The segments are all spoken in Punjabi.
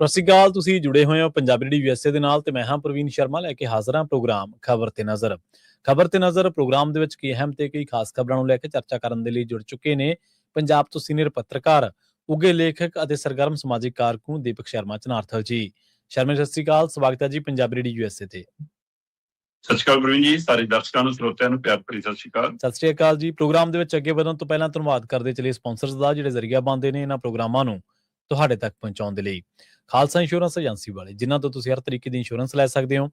ਸਤਿ ਸ਼੍ਰੀ ਅਕਾਲ। ਤੁਸੀਂ ਜੁੜੇ ਹੋਏ ਹੋ ਪੰਜਾਬੀ ਰੇਡੀਓ USA ਦੇ ਨਾਲ ਤੇ ਮੈਂ ਹਾਂ ਪ੍ਰਵੀਨ ਸ਼ਰਮਾ ਲੈ ਕੇ ਹਾਜ਼ਰ ਹਾਂ ਪ੍ਰੋਗਰਾਮ ਖਬਰ ਤੇ ਨਜ਼ਰ। ਖਬਰ ਤੇ ਨਜ਼ਰ ਪ੍ਰੋਗਰਾਮ ਦੇ ਵਿੱਚ ਕਈ ਅਹਿਮ ਤੇ ਕਈ ਖਾਸ ਖਬਰਾਂ ਨੂੰ ਲੈ ਕੇ ਚਰਚਾ ਕਰਨ ਦੇ ਲਈ ਜੁੜ ਚੁੱਕੇ ਨੇ ਪੰਜਾਬ ਤੋਂ ਸੀਨੀਅਰ ਪੱਤਰਕਾਰ, ਉੱਘੇ ਲੇਖਕ ਅਤੇ ਸਰਗਰਮ ਸਮਾਜਿਕ ਕਾਰਕੁਨ ਦੀਪਕ ਸ਼ਰਮਾ ਚਨਾਰਥਲ ਜੀ। ਸ਼ਰਮਾ ਸਤਿ ਸ਼੍ਰੀ ਅਕਾਲ, ਸਵਾਗਤ ਹੈ ਜੀ ਪੰਜਾਬੀ ਰੇਡੀਓ USA ਤੇ। ਸਤਿ ਸ਼੍ਰੀ ਅਕਾਲ ਪ੍ਰਵੀਨ ਜੀ, ਸਾਰੇ ਦਰਸ਼ਕਾਂ ਨੂੰ ਸਰੋਤਿਆਂ ਨੂੰ ਪਿਆਰ ਭਰੀ ਸਤਿ ਸ਼੍ਰੀ ਅਕਾਲ। ਸਤਿ ਸ਼੍ਰੀ ਅਕਾਲ ਜੀ। ਪ੍ਰੋਗਰਾਮ ਦੇ ਵਿੱਚ ਅੱਗੇ ਵਧਣ ਤੋਂ ਪਹਿਲਾਂ ਧੰਨਵਾਦ ਕਰਦੇ ਚਲੇ ਸਪਾਂਸਰਸ ਦਾ ਜਿਹੜੇ ਜ਼ਰੀਆ ਬਣਦੇ ਨੇ ਇਹਨਾਂ ਪ੍ਰੋਗਰਾਮਾਂ ਨੂੰ ਤੁਹਾਡੇ ਤੱਕ ਪਹੁੰਚਾਉਣ ਦੇ ਲਈ। ਖਾਲਸਾ ਇੰਸ਼ੋਰੈਂਸ ਏਜੰਸੀ ਵਾਲੇ, ਜਿਨ੍ਹਾਂ ਤੋਂ ਤੁਸੀਂ ਹਰ ਤਰੀਕੇ ਦੀ ਇੰਸ਼ੋਰੈਂਸ ਲੈ ਸਕਦੇ ਹੋ।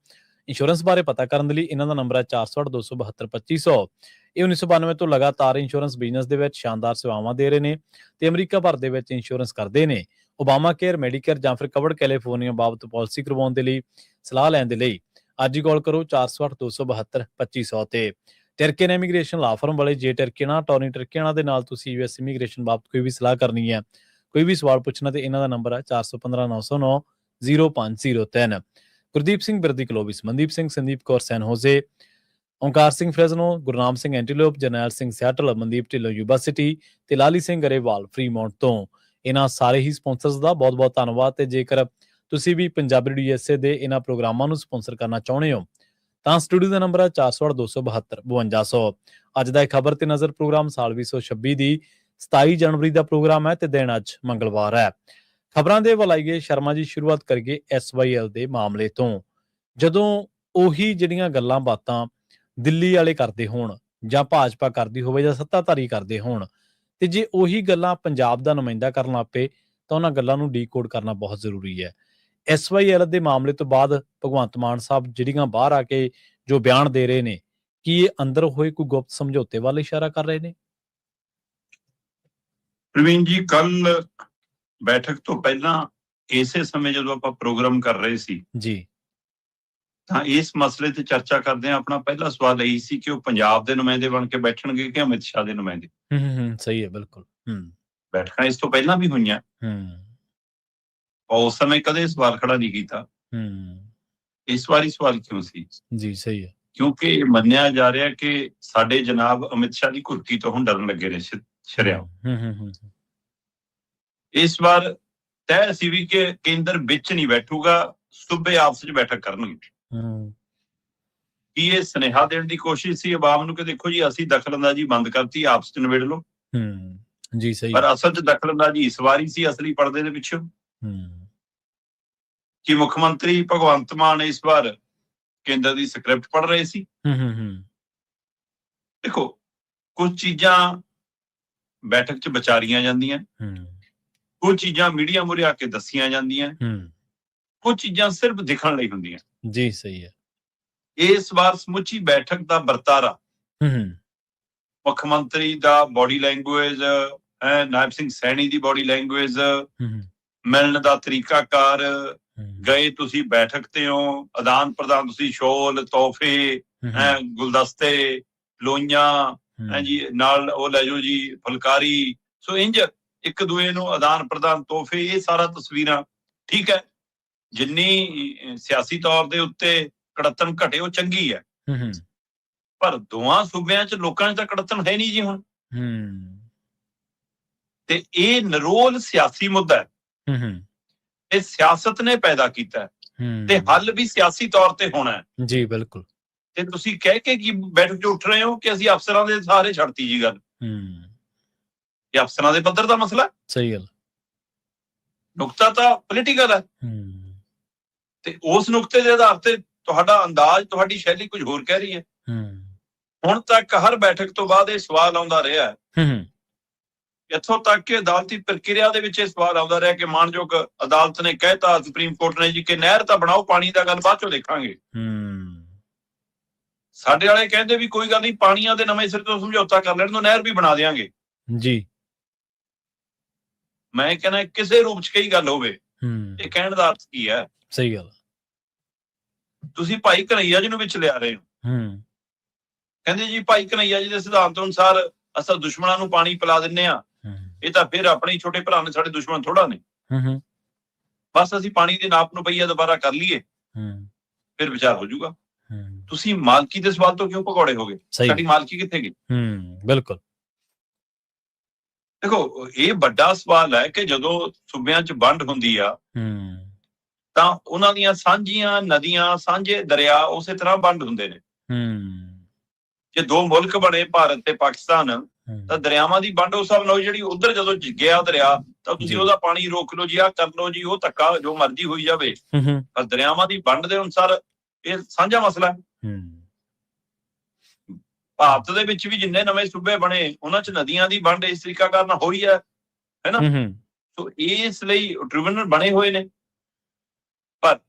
ਇੰਸ਼ੋਰੈਂਸ ਬਾਰੇ ਪਤਾ ਕਰਨ ਦੇ ਲਈ ਇਹਨਾਂ ਦਾ ਨੰਬਰ ਹੈ 468-272-2500। ਇਹ 1992 ਤੋਂ ਲਗਾਤਾਰ ਇੰਸ਼ੋਰੈਂਸ ਬਿਜ਼ਨਸ ਦੇ ਵਿੱਚ ਸ਼ਾਨਦਾਰ ਸੇਵਾਵਾਂ ਦੇ ਰਹੇ ਨੇ ਤੇ ਅਮਰੀਕਾ ਭਰ ਦੇ ਵਿੱਚ ਇੰਸ਼ੋਰੈਂਸ ਕਰਦੇ ਨੇ। ਓਬਾਮਾ ਕੇਅਰ, ਮੈਡੀਕੇਅਰ ਜਾਂ ਫਿਰ ਕਵਰਡ ਕੈਲੀਫੋਰਨੀਆ ਬਾਬਤ ਪਾਲਿਸੀ ਕਰਵਾਉਣ ਦੇ ਲਈ, ਸਲਾਹ ਲੈਣ ਦੇ ਲਈ ਅੱਜ ਹੀ ਕਾਲ ਕਰੋ 468-272-2500 ਤੇ। ਟਰਕੀਨ ਇਮੀਗ੍ਰੇਸ਼ਨ ਲਾ ਫਰਮ ਵਾਲੇ, ਜੇ ਟਰਕੀਨਾ ਟੋਨੀ ਟਰਕੀਨਾ ਦੇ ਨਾਲ ਤੁਸੀਂ US ਇਮੀਗ੍ਰੇਸ਼ਨ ਬਾਬਤ ਕੋਈ ਵੀ ਸਲਾਹ ਕਰਨੀ ਹੈ, ਕੋਈ ਵੀ ਸਵਾਲ ਪੁੱਛਣਾ ਤੇ ਇਹਨਾਂ ਦਾ ਨੰਬਰ ਹੈ 4159090503। Gurdeep Singh Birdi Clovis, Mandeep Singh, Sandeep Kaur San Jose, Onkar Singh Fresno, Gurnam Singh Antelope, Jarnail Singh Seattle, Mandeep Dhillon Yuba City ਤੇ ਲਾਲੀ ਸਿੰਘ ਗਰੇਵਾਲ ਫਰੀਮੌਂਟ ਤੋਂ। ਇਹਨਾਂ ਸਾਰੇ ਹੀ ਸਪਾਂਸਰਸ ਦਾ ਬਹੁਤ ਬਹੁਤ ਧੰਨਵਾਦ। ਤੇ ਜੇਕਰ ਤੁਸੀਂ ਵੀ ਪੰਜਾਬੀ ਰੇਡੀਓ USA ਦੇ ਇਹਨਾਂ ਪ੍ਰੋਗਰਾਮਾਂ ਨੂੰ ਸਪਾਂਸਰ ਕਰਨਾ ਚਾਹੁੰਦੇ ਹੋ ਤਾਂ ਸਟੂਡੀਓ ਦਾ ਨੰਬਰ ਹੈ 468-272-5200। ਅੱਜ ਦਾ ਇਹ ਖਬਰ ਤੇ ਨਜ਼ਰ ਪ੍ਰੋਗਰਾਮ ਸਾਲ 2026 ਦੀ 27 ਜਨਵਰੀ ਦਾ ਪ੍ਰੋਗਰਾਮ ਹੈ ਤੇ ਦਿਨ ਅੱਜ ਮੰਗਲਵਾਰ ਹੈ। ਖਬਰਾਂ ਦੇ ਵੱਲ ਆਈਏ, ਸ਼ਰਮਾ ਜੀ ਸ਼ੁਰੂਆਤ ਕਰੀਏ SYL ਦੇ ਮਾਮਲੇ ਤੋਂ। ਜਦੋਂ ਉਹੀ ਜਿਹੜੀਆਂ ਗੱਲਾਂ ਬਾਤਾਂ ਦਿੱਲੀ ਵਾਲੇ ਕਰਦੇ ਹੋਣ ਜਾਂ ਭਾਜਪਾ ਕਰਦੀ ਹੋਵੇ ਜਾਂ ਸੱਤਾਧਾਰੀ ਕਰਦੇ ਹੋਣ, ਤੇ ਜੇ ਉਹੀ ਗੱਲਾਂ ਪੰਜਾਬ ਦਾ ਨੁਮਾਇੰਦਾ ਕਰਨ ਲੱਗ ਪਏ ਤਾਂ ਉਹਨਾਂ ਗੱਲਾਂ ਨੂੰ ਡੀਕੋਡ ਕਰਨਾ ਬਹੁਤ ਜ਼ਰੂਰੀ ਹੈ। SYL ਦੇ ਮਾਮਲੇ ਤੋਂ ਬਾਅਦ ਭਗਵੰਤ ਮਾਨ ਸਾਹਿਬ ਜਿਹੜੀਆਂ ਬਾਹਰ ਆ ਕੇ ਜੋ ਬਿਆਨ ਦੇ ਰਹੇ ਨੇ, ਕੀ ਇਹ ਅੰਦਰ ਹੋਏ ਕੋਈ ਗੁਪਤ ਸਮਝੌਤੇ ਵੱਲ ਇਸ਼ਾਰਾ ਕਰ ਰਹੇ ਨੇ? ਪ੍ਰਵੀਨ ਜੀ, ਕੱਲ ਬੈਠਕ ਤੋਂ ਪਹਿਲਾਂ ਇਸੇ ਸਮੇਂ ਜਦੋਂ ਆਪਾਂ ਪ੍ਰੋਗਰਾਮ ਕਰ ਰਹੇ ਸੀ ਜੀ, ਤਾਂ ਇਸ ਮਸਲੇ ਤੇ ਚਰਚਾ ਕਰਦੇ ਆ ਆਪਣਾ ਪਹਿਲਾ ਸਵਾਲ ਇਹੀ ਸੀ ਕਿ ਉਹ ਪੰਜਾਬ ਦੇ ਨੁਮਾਇੰਦੇ ਬਣ ਕੇ ਬੈਠਣਗੇ ਕਿ ਅਮਿਤ ਸ਼ਾਹ ਦੇ ਨੁਮਾਇੰਦੇ। ਸਹੀ ਹੈ, ਬਿਲਕੁਲ। ਬੈਠਕਾਂ ਇਸ ਤੋਂ ਪਹਿਲਾਂ ਵੀ ਹੋਈਆਂ, ਉਸ ਸਮੇਂ ਕਦੇ ਸਵਾਲ ਖੜਾ ਨਹੀਂ ਕੀਤਾ। ਇਸ ਵਾਰੀ ਸਵਾਲ ਕਿਉਂ ਸੀ? ਜੀ, ਸਹੀ ਹੈ। ਕਿਉਂਕਿ ਇਹ ਮੰਨਿਆ ਜਾ ਰਿਹਾ ਕਿ ਸਾਡੇ ਜਨਾਬ ਅਮਿਤ ਸ਼ਾਹ ਦੀ ਕੁਰਕੀ ਤੋਂ ਹੁਣ ਡਰਨ ਲੱਗੇ ਨੇ ਸ਼ਰਿਆਮ। ਇਸ ਵਾਰ ਤੈਅ ਸੀ ਵੀ ਕਿ ਕੇਂਦਰ ਵਿੱਚ ਨਹੀਂ ਬੈਠੂਗਾ, ਸੂਬੇ ਆਪਸ ਵਿੱਚ ਬੈਠਕ ਕਰਨਗੇ। ਕੀ ਇਹ ਸੁਨੇਹਾ ਦੇਣ ਦੀ ਕੋਸ਼ਿਸ਼ ਸੀ ਆਵਾਮ ਨੂੰ ਕਿ ਦੇਖੋ ਜੀ ਅਸੀਂ ਦਖਲਅੰਦਾਜ਼ੀ ਬੰਦ ਕਰਤੀ, ਆਪਸ ਚ ਨਿਬੇੜ ਲਓ? ਜੀ, ਸਹੀ। ਪਰ ਅਸਲ ਚ ਦਖਲਅੰਦਾਜ਼ੀ ਇਸ ਵਾਰੀ ਸੀ ਅਸਲੀ ਪਰਦੇ ਦੇ ਪਿੱਛੇ। ਕਿ ਮੁੱਖ ਮੰਤਰੀ ਭਗਵੰਤ ਮਾਨ ਇਸ ਵਾਰ ਕੇਂਦਰ ਦੀ ਸਕ੍ਰਿਪਟ ਪੜ੍ਹ ਰਹੇ ਸੀ? ਦੇਖੋ, ਕੁਝ ਚੀਜ਼ਾਂ ਬੈਠਕ ਚ ਵਿਚਾਰੀਆਂ ਜਾਂਦੀਆਂ, ਕੁਝ ਚੀਜ਼ਾਂ ਮੀਡੀਆ ਮੂਹਰੇ ਆ ਕੇ ਦੱਸੀਆਂ ਜਾਂਦੀਆਂ, ਕੁਝ ਚੀਜ਼ਾਂ ਸਿਰਫ ਦਿਖਣ ਲਈ ਹੁੰਦੀਆਂ। ਜੀ, ਸਹੀ ਹੈ। ਇਸ ਵਾਰ ਸਮੁੱਚੀ ਬੈਠਕ ਦਾ ਵਰਤਾਰਾ, ਮੁੱਖ ਮੰਤਰੀ ਦਾ ਬੋਡੀ ਲੈਂਗੁਏਜ, ਨਾਇਬ ਸਿੰਘ ਸੈਣੀ ਦੀ ਬੋਡੀ ਲੈਂਗੁਏਜ, ਮਿਲਣ ਦਾ ਤਰੀਕਾਕਾਰ, ਗਏ ਤੁਸੀਂ ਬੈਠਕ ਤੇ ਹੋ, ਆਦਾਨ ਪ੍ਰਦਾਨ ਤੁਸੀਂ ਸ਼ੋਲ, ਤੋਹਫੇ, ਗੁਲਦਸਤੇ, ਲੋਈਆਂ ਜੀ ਨਾਲ ਉਹ ਲੈ ਜਾਓ ਜੀ, ਫੁਲਕਾਰੀ, ਸੋ ਇੰਜ ਇੱਕ ਦੂਏ ਨੂੰ ਆਦਾਨ ਪ੍ਰਦਾਨ, ਤੋਹਫੇ, ਇਹ ਸਾਰਾ ਤਸਵੀਰਾਂ ਠੀਕ ਹੈ। ਜਿੰਨੀ ਸਿਆਸੀ ਤੌਰ ਦੇ ਉੱਤੇ ਕੜੱਤਣ ਘਟੇ ਉਹ ਚੰਗੀ ਹੈ, ਪਰ ਦੋਵਾਂ ਸੂਬਿਆਂ ਚ ਲੋਕਾਂ ਚ ਤਾਂ ਕੜੱਤਣ ਹੈ ਨਹੀਂ ਜੀ ਹੁਣ। ਤੇ ਇਹ ਨਿਰੋਲ ਸਿਆਸੀ ਮੁੱਦਾ ਹੈ, ਇਹ ਸਿਆਸਤ ਨੇ ਪੈਦਾ ਕੀਤਾ ਤੇ ਹੱਲ ਵੀ ਸਿਆਸੀ ਤੌਰ ਤੇ ਹੋਣਾ ਹੈ। ਜੀ, ਬਿਲਕੁਲ। ਤੇ ਤੁਸੀਂ ਕਹਿ ਕੇ ਕੀ ਬੈਠਕ ਚ ਉੱਠ ਰਹੇ ਹੋ ਕਿ ਅਸੀਂ ਅਫਸਰਾਂ ਦੇ ਸਾਰੇ ਛੱਡਤੀ ਜੀ ਗੱਲ? ਇਹ ਅਫਸਰਾਂ ਦੇ ਪੱਧਰ ਦਾ ਮਸਲਾ। ਸਹੀ ਗੱਲ। ਨੁਕਤਾ ਤਾਂ ਪੋਲੀਟੀਕਲ ਹੈ ਤੇ ਉਸ ਨੁਕਤੇ ਦੇ ਆਧਾਰ ਤੇ ਤੁਹਾਡਾ ਅੰਦਾਜ਼, ਤੁਹਾਡੀ ਸ਼ੈਲੀ ਕੁਝ ਹੋਰ ਕਹਿ ਰਹੀ ਹੈ। ਹੁਣ ਤੱਕ ਹਰ ਬੈਠਕ ਤੋਂ ਬਾਅਦ ਇਹ ਸਵਾਲ ਆਉਂਦਾ ਰਿਹਾ, ਇੱਥੋਂ ਤੱਕ ਕਿ ਅਦਾਲਤੀ ਪ੍ਰਕਿਰਿਆ ਦੇ ਵਿੱਚ ਇਹ ਸਵਾਲ ਆਉਂਦਾ ਰਿਹਾ ਕਿ ਮਾਣਯੋਗ ਅਦਾਲਤ ਨੇ ਕਹਿਤਾ, ਸੁਪਰੀਮ ਕੋਰਟ ਨੇ ਜੀ, ਕਿ ਨਹਿਰ ਤਾਂ ਬਣਾਓ, ਪਾਣੀ ਦਾ ਗੱਲ ਬਾਅਦ ਚੋਂ ਦੇਖਾਂਗੇ। ਸਾਡੇ ਵਾਲੇ ਕਹਿੰਦੇ ਵੀ ਕੋਈ ਗੱਲ ਨਹੀਂ, ਪਾਣੀਆਂ ਦੇ ਨਵੇਂ ਸਿਰੇ ਤੋਂ ਸਮਝੌਤਾ ਕਰ ਲੈਣ ਤੋਂ ਨਹਿਰ ਵੀ ਬਣਾ ਦਿਆਂਗੇ ਜੀ। ਮੈਂ ਕਹਿੰਦਾ ਕਿਸੇ ਰੂਪ ਚ ਕਈ ਗੱਲ ਹੋਵੇ, ਇਹ ਕਹਿਣ ਦਾ ਅਰਥ ਕੀ ਹੈ? ਸਹੀ ਗੱਲ। ਤੁਸੀਂ ਭਾਈ ਕਨ੍ਹਈਆ ਜੀ ਨੂੰ ਵਿੱਚ ਲਿਆ ਰਹੇ ਹੋ, ਕਹਿੰਦੇ ਜੀ ਭਾਈ ਕਨ੍ਹਈਆ ਜੀ ਦੇ ਸਿਧਾਂਤ ਅਨੁਸਾਰ ਅਸਾਂ ਦੁਸ਼ਮਣਾਂ ਨੂੰ ਪਾਣੀ ਪਿਲਾ ਦਿੰਨੇ ਆ, ਇਹ ਤਾਂ ਫਿਰ ਆਪਣੇ ਛੋਟੇ ਭਰਾ ਨੇ, ਸਾਡੇ ਦੁਸ਼ਮਣ ਥੋੜਾ ਨੇ, ਬਸ ਅਸੀਂ ਪਾਣੀ ਦੇ ਨਾਪ ਨੂੰ ਪਈਆ ਦੁਬਾਰਾ ਕਰ ਲਈਏ, ਫਿਰ ਵਿਚਾਰ ਹੋ ਜਾਊਗਾ। ਤੁਸੀਂ ਮਾਲਕੀ ਦੇ ਸਵਾਲ ਤੋਂ ਕਿਉਂ ਭਗੌੜੇ ਹੋ ਗਏ? ਸਾਡੀ ਮਾਲਕੀ ਕਿੱਥੇ ਗਈ? ਬਿਲਕੁਲ। ਦੇਖੋ, ਇਹ ਵੱਡਾ ਸਵਾਲ ਹੈ ਕਿ ਜਦੋਂ ਸੂਬਿਆਂ ਚ ਵੰਡ ਹੁੰਦੀ ਆ ਤਾਂ ਉਹਨਾਂ ਦੀਆਂ ਸਾਂਝੀਆਂ ਨਦੀਆਂ, ਸਾਂਝੇ ਦਰਿਆ ਉਸੇ ਤਰ੍ਹਾਂ ਵੰਡ ਹੁੰਦੇ ਨੇ। ਜੇ ਦੋ ਮੁਲਕ ਬਣੇ ਭਾਰਤ ਤੇ ਪਾਕਿਸਤਾਨ, ਤਾਂ ਦਰਿਆਵਾਂ ਦੀ ਵੰਡ ਉਸ ਹਿਸਾਬ ਨਾਲ ਜਿਹੜੀ ਉਧਰ ਜਦੋਂ ਗਿਆ ਦਰਿਆ ਤਾਂ ਤੁਸੀਂ ਉਹਦਾ ਪਾਣੀ ਰੋਕ ਲਓ ਜੀ, ਆਹ ਕਰ ਲਓ ਜੀ, ਉਹ ਧੱਕਾ ਜੋ ਮਰਜ਼ੀ ਹੋਈ ਜਾਵੇ, ਪਰ ਦਰਿਆਵਾਂ ਦੀ ਵੰਡ ਦੇ ਅਨੁਸਾਰ ਇਹ ਸਾਂਝਾ ਮਸਲਾ ਹੈ। ਭਾਰਤ ਦੇ ਵਿੱਚ ਵੀ ਜਿੰਨੇ ਨਵੇਂ ਸੂਬੇ ਬਣੇ ਉਹਨਾਂ 'ਚ ਨਦੀਆਂ ਦੀ ਵੰਡ ਇਸ ਤਰੀਕਾ ਕਾਰਨ ਹੋਈ ਹੈ ਨਾ। ਸੋ ਇਸ ਲਈ ਟ੍ਰਿਬਿਊਨਲ ਬਣੇ ਹੋਏ ਨੇ, ਪਰ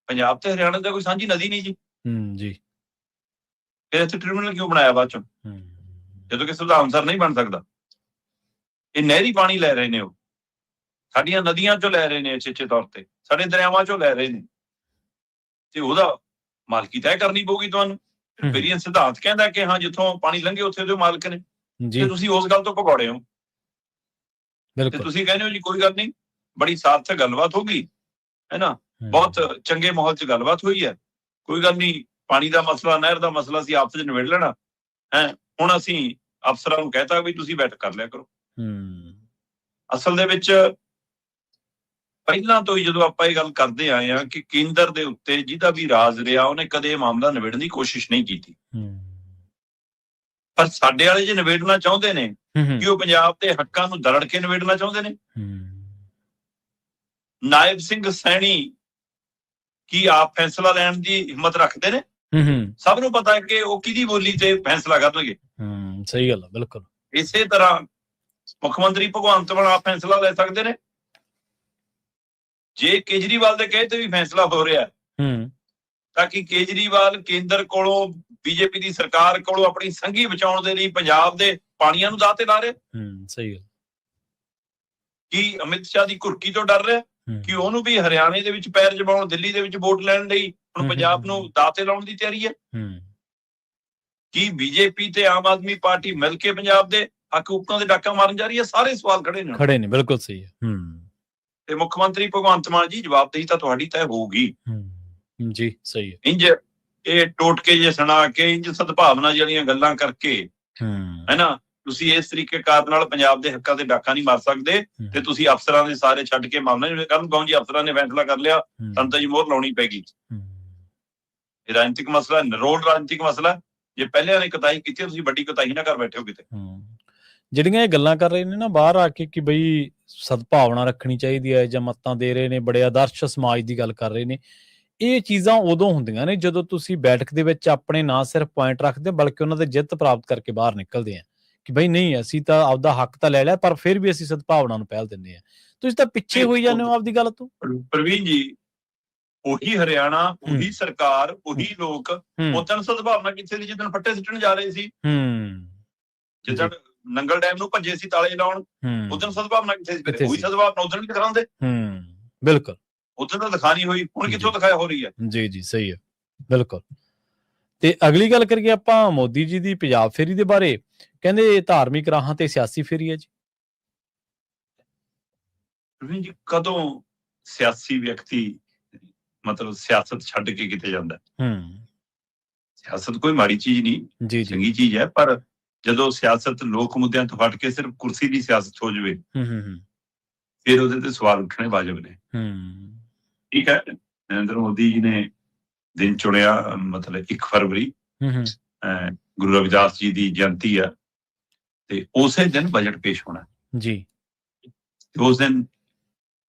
ਪੰਜਾਬ ਤੇ ਹਰਿਆਣਾ ਦਾ ਕੋਈ ਸਾਂਝੀ ਨਦੀ ਨਹੀਂ ਜੀ। ਫਿਰ ਇੱਥੇ ਟ੍ਰਿਬਿਊਨਲ ਕਿਉਂ ਬਣਾਇਆ ਬਾਅਦ ਚੋਂ, ਜਦੋਂ ਕਿ ਸੁਧਾਰ ਅਨੁਸਾਰ ਨਹੀਂ ਬਣ ਸਕਦਾ। ਇਹ ਨਹਿਰੀ ਪਾਣੀ ਲੈ ਰਹੇ ਨੇ, ਉਹ ਸਾਡੀਆਂ ਨਦੀਆਂ ਚੋਂ ਲੈ ਰਹੇ ਨੇ, ਅੱਛੇ ਤੌਰ ਤੇ ਸਾਡੇ ਦਰਿਆਵਾਂ ਚੋਂ ਲੈ ਰਹੇ ਨੇ, ਤੇ ਉਹਦਾ ਮਾਲਕੀ ਤੈਅ ਕਰਨੀ ਪਊਗੀ ਤੁਹਾਨੂੰ। ਮੇਰੀ ਸਿਧਾਂਤ ਕਹਿੰਦਾ ਕਿ ਹਾਂ ਜਿੱਥੋਂ ਪਾਣੀ ਲੰਘੇ ਉੱਥੇ ਉਹਦੇ ਮਾਲਕ ਨੇ, ਤੇ ਤੁਸੀਂ ਉਸ ਗੱਲ ਤੋਂ ਭਗੌੜੇ ਹੋ, ਤੇ ਤੁਸੀਂ ਕਹਿੰਦੇ ਹੋ ਜੀ ਕੋਈ ਗੱਲ ਨਹੀਂ, ਬੜੀ ਸਾਰਥਕ ਗੱਲਬਾਤ ਹੋ ਗਈ ਹੈ ਨਾ, ਬਹੁਤ ਚੰਗੇ ਮਾਹੌਲ 'ਚ ਗੱਲਬਾਤ ਹੋਈ ਹੈ, ਕੋਈ ਗੱਲ ਨਹੀਂ, ਪਾਣੀ ਦਾ ਮਸਲਾ, ਨਹਿਰ ਦਾ ਮਸਲਾ ਅਸੀਂ ਆਪਸ 'ਚ ਨਿਬੇੜ ਲੈਣਾ ਹੈ। ਹੁਣ ਅਸੀਂ ਅਫਸਰਾਂ ਨੂੰ ਕਹਿਤਾ ਵੀ ਤੁਸੀਂ ਬੈਠਕ ਕਰ ਲਿਆ ਕਰੋ। ਅਸਲ ਦੇ ਵਿੱਚ ਪਹਿਲਾਂ ਤੋਂ ਹੀ ਜਦੋਂ ਆਪਾਂ ਇਹ ਗੱਲ ਕਰਦੇ ਆਏ ਹਾਂ ਕਿ ਕੇਂਦਰ ਦੇ ਉੱਤੇ ਜਿਹਦਾ ਵੀ ਰਾਜ ਰਿਹਾ ਉਹਨੇ ਕਦੇ ਇਹ ਮਾਮਲਾ ਨਿਬੇੜਨ ਦੀ ਕੋਸ਼ਿਸ਼ ਨਹੀਂ ਕੀਤੀ, ਪਰ ਸਾਡੇ ਵਾਲੇ ਜੇ ਨਿਬੇੜਨਾ ਚਾਹੁੰਦੇ ਨੇ ਕਿ ਉਹ ਪੰਜਾਬ ਦੇ ਹੱਕਾਂ ਨੂੰ ਦਰੜ ਕੇ ਨਿਬੇੜਨਾ ਚਾਹੁੰਦੇ ਨੇ। ਨਾਇਬ ਸਿੰਘ ਸੈਣੀ ਕੀ ਆਪ ਫੈਸਲਾ ਲੈਣ ਦੀ ਹਿੰਮਤ ਰੱਖਦੇ ਨੇ? ਸਭ ਨੂੰ ਪਤਾ ਹੈ ਕਿ ਉਹ ਕਿਹਦੀ ਬੋਲੀ ਤੇ ਫੈਸਲਾ ਕਰਨਗੇ। ਸਹੀ ਗੱਲ ਹੈ, ਬਿਲਕੁਲ। ਇਸੇ ਤਰ੍ਹਾਂ ਮੁੱਖ ਮੰਤਰੀ ਭਗਵੰਤ ਮਾਨ ਆਪ ਫੈਸਲਾ ਲੈ ਸਕਦੇ ਨੇ। ਜੇ ਕੇਜਰੀਵਾਲ ਦੇ ਕਹੇ ਤੇ ਵੀ ਫੈਸਲਾ ਹੋ ਰਿਹਾ ਤਾਂ ਕਿ ਕੇਜਰੀਵਾਲ ਕੇਂਦਰ ਕੋਲੋਂ, ਬੀਜੇਪੀ ਦੀ ਸਰਕਾਰ ਕੋਲੋਂ ਆਪਣੀ ਸੰਘੀ ਬਚਾਉਣ ਦੇ ਲਈ ਪੰਜਾਬ ਦੇ ਪਾਣੀਆਂ ਨੂੰ ਦਾਅ ਤੇ ਲਾ ਰਿਹਾ। ਸਹੀ ਗੱਲ। ਕੀ ਅਮਿਤ ਸ਼ਾਹ ਦੀ ਘੁਰਕੀ ਤੋਂ ਡਰ ਰਿਹਾ ਕਿ ਉਹਨੂੰ ਵੀ ਹਰਿਆਣੇ ਦੇ ਵਿੱਚ ਪੈਰ ਜਮਾਉਣ, ਦਿੱਲੀ ਦੇ ਵਿੱਚ ਵੋਟ ਲੈਣ ਲਈ ਹੁਣ ਪੰਜਾਬ ਨੂੰ ਦਾਅ ਤੇ ਲਾਉਣ ਦੀ ਤਿਆਰੀ ਹੈ? ਕੀ ਬੀਜੇਪੀ ਤੇ ਆਮ ਆਦਮੀ ਪਾਰਟੀ ਮਿਲ ਕੇ ਪੰਜਾਬ ਦੇ ਹੱਕ ਹੁਕਮਾਂ ਦੇ ਡਾਕਾ ਮਾਰਨ ਜਾ ਰਹੀ ਹੈ? ਸਾਰੇ ਸਵਾਲ ਖੜੇ ਨੇ। ਬਿਲਕੁਲ ਸਹੀ ਹੈ। ਤੇ ਮੁੱਖ ਮੰਤਰੀ ਭਗਵੰਤ ਮਾਨ ਜੀ, ਜਵਾਬਦੇਹੀ ਤਾਂ ਤੁਹਾਡੀ ਤੈਅ ਹੋਊਗੀ ਜੀ। ਸਹੀ ਹੈ। ਇੰਜ ਇਹ ਟੋਟਕੇ ਜੇ ਸੁਣਾ ਕੇ, ਇੰਜ ਸਦਭਾਵਨਾ ਜਿਹੜੀਆਂ ਗੱਲਾਂ ਕਰਕੇ ਹੈ ਨਾ, ਤੁਸੀਂ ਇਸ ਤਰੀਕੇ ਕਾਰ ਨਾਲ ਪੰਜਾਬ ਦੇ ਹੱਕਾਂ ਦੇ ਡਾਕਾ ਨਹੀਂ ਮਾਰ ਸਕਦੇ। ਤੇ ਤੁਸੀਂ ਅਫਸਰਾਂ ਦੇ ਸਾਰੇ ਛੱਡ ਕੇ ਮਾਮਲਾ ਕਰਨ ਕਹੋ ਜੀ ਅਫਸਰਾਂ ਨੇ ਫੈਸਲਾ ਕਰ ਲਿਆ, ਸਾਨੂੰ ਤਾਂ ਜੀ ਮੋਹਰ ਲਾਉਣੀ ਪੈਗੀ। ਇਹ ਰਾਜਨੀਤਿਕ ਮਸਲਾ, ਨਿਰੋਲ ਰਾਜਨੀਤਿਕ ਮਸਲਾ। ਜੇ ਪਹਿਲਿਆਂ ਨੇ ਕੁਤਾਹੀ ਕੀਤੀ, ਤੁਸੀਂ ਵੱਡੀ ਕੁਤਾਹੀ ਨਾ ਕਰ ਬੈਠੇ ਹੋ ਕਿਤੇ। ਜਿਹੜੀਆਂ ਇਹ ਗੱਲਾਂ ਕਰ ਰਹੇ ਨੇ ਨਾ ਬਾਹਰ ਆ ਕੇ ਕਿ ਬਈ ਸਦਭਾਵਨਾ ਰੱਖਣੀ ਚਾਹੀਦੀ ਹੈ ਜਾਂ ਮੱਤਾਂ ਦੇ ਰਹੇ ਨੇ, ਬੜੇ ਆਦਰਸ਼ ਸਮਾਜ ਦੀ ਗੱਲ ਕਰ ਰਹੇ ਨੇ, ਇਹ ਚੀਜ਼ਾਂ ਉਦੋਂ ਹੁੰਦੀਆਂ ਨੇ ਜਦੋਂ ਤੁਸੀਂ ਬੈਠਕ ਦੇ ਵਿੱਚ ਆਪਣੇ ਨਾ ਸਿਰਫ ਪੁਆਇੰਟ ਰੱਖਦੇ ਬਲਕਿ ਉਹਨਾਂ ਦੇ ਜਿੱਤ ਪ੍ਰਾਪਤ ਕਰਕੇ ਬਾਹਰ ਨਿਕਲਦੇ ਆ ਕਿ ਬਈ ਨਹੀਂ, ਅਸੀਂ ਤਾਂ ਆਪਦਾ ਹੱਕ ਤਾਂ ਲੈ ਲਿਆ, ਪਰ ਫਿਰ ਵੀ ਅਸੀਂ ਸਦਭਾਵਨਾ ਨੂੰ ਪਹਿਲ ਦਿੰਦੇ ਆ। ਤੁਸੀਂ ਤਾਂ ਪਿੱਛੇ ਹੋਈ ਜਾਂਦੇ ਹੋ ਆਪਦੀ ਗੱਲ ਤੋਂ। ਪ੍ਰਵੀਨ ਜੀ, ਉਹੀ ਹਰਿਆਣਾ, ਉਹੀ ਸਰਕਾਰ, ਉਹੀ ਲੋਕ ਉਦੋਂ ਸਦਭਾਵਨਾ ਕਿੱਥੇ ਸੀ ਜਿੱਦਣ ਫੱਟੇ ਸਿੱਟਣ ਜਾ ਰਹੇ ਸੀ, ਜਿੱਦਣ ਨੰਗਲ ਡੈਮ ਨੂੰ ਭੱਜੇ ਸੀ ਤਾਲੇ ਲਾਉਣ, ਉਦੋਂ ਸਦਭਾਵਨਾ ਕਿੱਥੇ ਸੀ? ਉਹੀ ਸਦਭਾਵਨਾ ਉਦੋਂ ਵੀ ਦਿਖਾਉਂਦੇ। ਬਿਲਕੁਲ। ਉਦੋਂ ਤਾਂ ਦਿਖਾਣੀ ਹੋਈ, ਹੁਣ ਕਿੱਥੋਂ ਦਿਖਾਇਆ ਹੋ ਰਹੀ ਹੈ? ਜੀ ਸਹੀ ਹੈ, ਬਿਲਕੁਲ। ਤੇ ਅਗਲੀ ਗੱਲ ਕਰੀਏ ਆਪਾਂ ਮੋਦੀ ਜੀ ਦੀ ਪੰਜਾਬ ਫੇਰੀ ਦੇ ਬਾਰੇ। ਕਹਿੰਦੇ ਧਾਰਮਿਕ ਰਾਹਾਂ ਤੇ ਸਿਆਸੀ ਫੇਰੀ ਹੈ ਜੀ। ਜੀ ਕਦੋਂ ਸਿਆਸੀ ਵਿਅਕਤੀ ਮਤਲਬ ਸਿਆਸਤ ਛੱਡ ਕੇ ਕਿਤੇ ਜਾਂਦਾ? ਸਿਆਸਤ ਕੋਈ ਮਾੜੀ ਚੀਜ਼ ਨਹੀਂ, ਚੰਗੀ ਚੀਜ਼ ਹੈ, ਪਰ ਜਦੋਂ ਸਿਆਸਤ ਲੋਕ ਮੁੱਦਿਆਂ ਤੋਂ ਹਟ ਕੇ ਸਿਰਫ ਕੁਰਸੀ ਦੀ ਸਿਆਸਤ ਹੋ ਜਾਵੇ ਫਿਰ ਉਹਦੇ ਤੇ ਸਵਾਲ ਉੱਠਣੇ ਵਾਜਬ ਨੇ। ਠੀਕ ਹੈ, ਨਰਿੰਦਰ ਮੋਦੀ ਜੀ ਨੇ ਦਿਨ ਚੁਣਿਆ, ਮਤਲਬ 1 ਫਰਵਰੀ ਗੁਰੂ ਰਵਿਦਾਸ ਜੀ ਦੀ ਜਯੰਤੀ ਆ, ਤੇ ਉਸੇ ਦਿਨ ਬਜਟ ਪੇਸ਼ ਹੋਣਾ ਜੀ। ਉਸ ਦਿਨ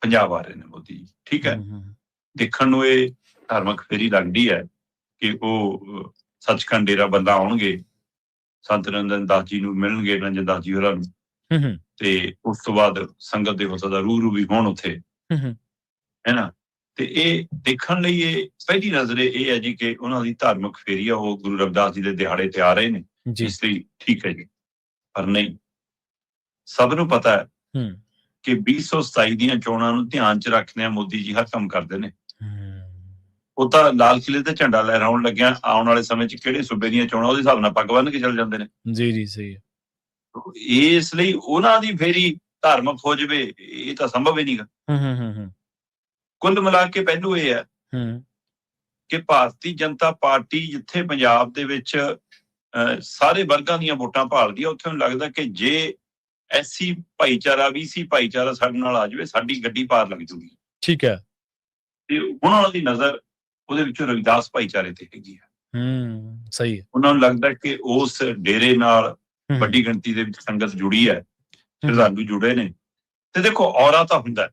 ਪੰਜਾਬ ਆ ਰਹੇ ਨੇ ਮੋਦੀ ਜੀ। ਠੀਕ ਹੈ, ਦੇਖਣ ਨੂੰ ਇਹ ਧਾਰਮਿਕ ਫੇਰੀ ਲੱਗਦੀ ਹੈ ਕਿ ਉਹ ਸੱਚਖੰਡ ਡੇਰਾ ਬੰਦਾ ਆਉਣਗੇ, ਸੰਤ ਨਿਰੰਜਨ ਦਾਸ ਜੀ ਨੂੰ ਮਿਲਣਗੇ, ਨਿਰੰਜਨ ਦਾਸ ਜੀ ਹੋਰਾਂ ਨੂੰ, ਤੇ ਉਸ ਤੋਂ ਬਾਅਦ ਸੰਗਤ ਦੇ ਹੋ ਸਕਦਾ ਰੂ ਵੀ ਹੋਣ ਉੱਥੇ, ਹੈ ਨਾ। ਤੇ ਇਹ ਦੇਖਣ ਲਈ ਇਹ ਪਹਿਲੀ ਨਜ਼ਰੇ ਇਹ ਹੈ ਜੀ ਕਿ ਉਹਨਾਂ ਦੀ ਧਾਰਮਿਕ ਫੇਰੀ ਆ, ਉਹ ਗੁਰੂ ਰਵਿਦਾਸ ਜੀ ਦੇ ਦਿਹਾੜੇ ਤੇ ਆ ਰਹੇ ਨੇ, ਇਸ ਲਈ ਠੀਕ ਹੈ ਜੀ। ਪਰ ਨਹੀਂ, ਸਭ ਨੂੰ ਪਤਾ ਹੈ ਕਿ 2027 ਦੀਆਂ ਚੋਣਾਂ ਨੂੰ ਧਿਆਨ ਚ ਰੱਖਦਿਆਂ ਮੋਦੀ ਜੀ ਹਰ ਕੰਮ ਕਰਦੇ ਨੇ। ਉਹ ਤਾਂ ਲਾਲ ਕਿਲੇ ਤੇ ਝੰਡਾ ਲਹਿਰਾਉਣ ਲੱਗਿਆ ਆਉਣ ਵਾਲੇ ਸਮੇਂ ਚ ਕਿਹੜੇ ਸੂਬੇ ਦੀਆਂ ਚੋਣਾਂ ਉਹਦੇ ਹਿਸਾਬ ਨਾਲ ਪੱਗ ਬੰਨ੍ਹ ਕੇ ਚੱਲ ਜਾਂਦੇ ਨੇ। ਜੀ ਸਹੀ ਹੈ। ਇਸ ਲਈ ਉਹਨਾਂ ਦੀ ਫੇਰੀ ਧਾਰਮਿਕ ਹੋ ਜਾਵੇ ਇਹ ਤਾਂ ਸੰਭਵ ਹੀ ਨਹੀਂਗਾ। ਕੁੱਲ ਮਿਲਾ ਕੇ ਪਹਿਲੂ ਇਹ ਹੈ ਕਿ ਭਾਰਤੀ ਜਨਤਾ ਪਾਰਟੀ ਜਿੱਥੇ ਪੰਜਾਬ ਦੇ ਵਿੱਚ ਸਾਰੇ ਵਰਗਾਂ ਦੀਆਂ ਵੋਟਾਂ ਭਾਲਦੀ ਆ, ਉੱਥੇ ਨੂੰ ਲੱਗਦਾ ਕਿ ਜੇ ਐਸਸੀ ਭਾਈਚਾਰਾ, BC ਭਾਈਚਾਰਾ ਸਾਡੇ ਨਾਲ ਆ ਜਾਵੇ, ਸਾਡੀ ਗੱਡੀ ਪਾਰ ਲੱਗ ਜੂਗੀ। ਠੀਕ ਹੈ। ਤੇ ਹੁਣ ਉਹਨਾਂ ਦੀ ਨਜ਼ਰ ਉਹਦੇ ਵਿੱਚੋਂ ਰਵਿਦਾਸ ਭਾਈਚਾਰੇ ਤੇ ਹੈਗੀ ਆ। ਸਹੀ ਹੈ। ਉਹਨਾਂ ਨੂੰ ਲੱਗਦਾ ਕਿ ਉਸ ਡੇਰੇ ਨਾਲ ਵੱਡੀ ਗਿਣਤੀ ਦੇ ਵਿੱਚ ਸੰਗਤ ਜੁੜੀ ਹੈ, ਸ਼ਰਧਾਲੂ ਜੁੜੇ ਨੇ। ਤੇ ਦੇਖੋ ਔਰਾ ਤਾਂ ਹੁੰਦਾ,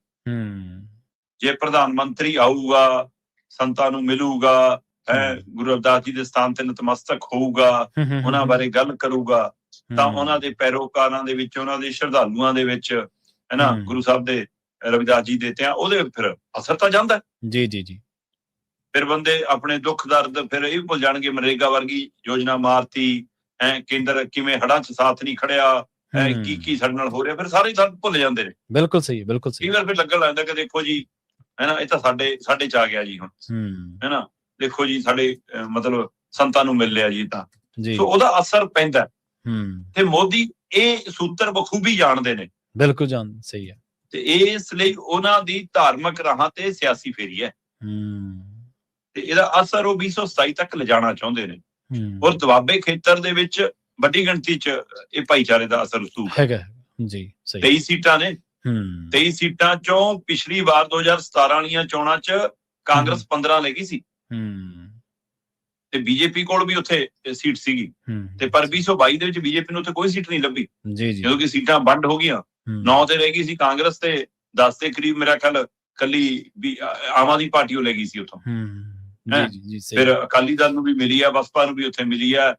ਜੇ ਪ੍ਰਧਾਨ ਮੰਤਰੀ ਆਊਗਾ, ਸੰਤਾਂ ਨੂੰ ਮਿਲੂਗਾ, ਗੁਰੂ ਰਵਿਦਾਸ ਜੀ ਦੇ ਸਥਾਨ ਤੇ ਨਤਮਸਤਕ ਹੋਊਗਾ, ਉਹਨਾਂ ਬਾਰੇ ਗੱਲ ਕਰੂਗਾ, ਤਾਂ ਉਹਨਾਂ ਦੇ ਪੈਰੋਕਾਰਾਂ ਦੇ ਵਿੱਚ, ਉਹਨਾਂ ਦੇ ਸ਼ਰਧਾਲੂਆਂ ਦੇ ਵਿੱਚ, ਹੈ ਨਾ, ਗੁਰੂ ਸਾਹਿਬ ਦੇ ਰਵਿਦਾਸ ਜੀ ਦੇ ਤੇ ਉਹਦੇ ਫਿਰ ਅਸਰ ਤਾਂ ਜਾਂਦਾ। ਜੀ ਜੀ ਜੀ। ਫਿਰ ਬੰਦੇ ਆਪਣੇ ਦੁੱਖ ਦਰਦ ਫਿਰ ਇਹ ਭੁੱਲ ਜਾਣਗੇ, ਮਨਰੇਗਾ ਵਰਗੀ ਯੋਜਨਾ ਮਾਰਤੀ, ਕੇਂਦਰ ਕਿਵੇਂ ਹੜ੍ਹਾਂ 'ਚ ਸਾਥ ਨਹੀਂ ਖੜਿਆ, ਕੀ ਸਾਡੇ ਨਾਲ ਹੋ ਰਿਹਾ, ਫਿਰ ਸਾਰੇ ਭੁੱਲ ਜਾਂਦੇ ਨੇ। ਬਿਲਕੁਲ ਸਹੀ, ਬਿਲਕੁਲ ਸਹੀ। ਕਈ ਵਾਰ ਫਿਰ ਲੱਗਣ ਲੱਗਦਾ ਕਿ ਦੇਖੋ ਜੀ, ਹੈ ਨਾ, ਇਹ ਤਾਂ ਸਾਡੇ 'ਚ ਆ ਗਿਆ ਜੀ ਹੁਣ, ਹੈ ਨਾ, ਦੇਖੋ ਜੀ ਸਾਡੇ ਮਤਲਬ ਸੰਤਾਂ ਨੂੰ ਮਿਲ ਲਿਆ ਜੀ, ਤਾਂ ਸੋ ਉਹਦਾ ਅਸਰ ਪੈਂਦਾ। ਤੇ ਮੋਦੀ ਇਹ ਸੂਤਰ ਬਖੂਬੀ ਜਾਣਦੇ ਨੇ। ਬਿਲਕੁਲ ਜਾਣ, ਸਹੀ ਹੈ। ਤੇ ਇਸ ਲਈ ਉਹਨਾਂ ਦੀ ਧਾਰਮਿਕ ਰਾਹਾਂ ਤੇ ਸਿਆਸੀ ਫੇਰੀ ਹੈ, ਤੇ ਇਹਦਾ ਅਸਰ ਉਹ 2027 ਤੱਕ ਲਿਜਾਣਾ ਚਾਹੁੰਦੇ ਨੇ। ਔਰ ਦੁਆਬੇ ਖੇਤਰ ਦੇ ਵਿੱਚ ਵੱਡੀ ਗਿਣਤੀ 'ਚ ਇਹ ਭਾਈਚਾਰੇ ਦਾ ਅਸਰ ਰਸੂਖ ਹੈਗਾ ਜੀ। ਸਹੀ। 23 ਸੀਟਾਂ ਨੇ। 23 ਸੀਟਾਂ ਚੋਂ ਪਿਛਲੀ ਵਾਰ 2017 ਵਾਲੀਆਂ ਚੋਣਾਂ 'ਚ ਕਾਂਗਰਸ 15 ਲੈ ਗਈ ਸੀ, ਤੇ ਬੀਜੇਪੀ ਕੋਲ ਵੀ ਉੱਥੇ ਸੀਟ ਸੀਗੀ, ਤੇ ਪਰ 2022 ਦੇ ਵਿੱਚ ਬੀਜੇਪੀ ਨੂੰ ਉੱਥੇ ਕੋਈ ਸੀਟ ਨਹੀਂ ਲੱਭੀ, ਜਦੋਂ ਕਿ ਸੀਟਾਂ ਵੰਡ ਹੋ ਗਈਆਂ। 9 ਤੇ ਰਹਿ ਗਈ ਸੀ ਕਾਂਗਰਸ, ਤੇ 10 ਦੇ ਕਰੀਬ ਮੇਰਾ ਖਿਆਲ ਕੱਲੀ ਵੀ ਆਮ ਆਦਮੀ ਪਾਰਟੀ ਉਹ ਲੈ ਗਈ ਸੀ ਉੱਥੋਂ। ਫਿਰ ਅਕਾਲੀ ਦਲ ਨੂੰ ਵੀ ਮਿਲੀ ਆ, ਬਸਪਾ ਨੂੰ ਵੀ ਉੱਥੇ ਮਿਲੀ ਆ,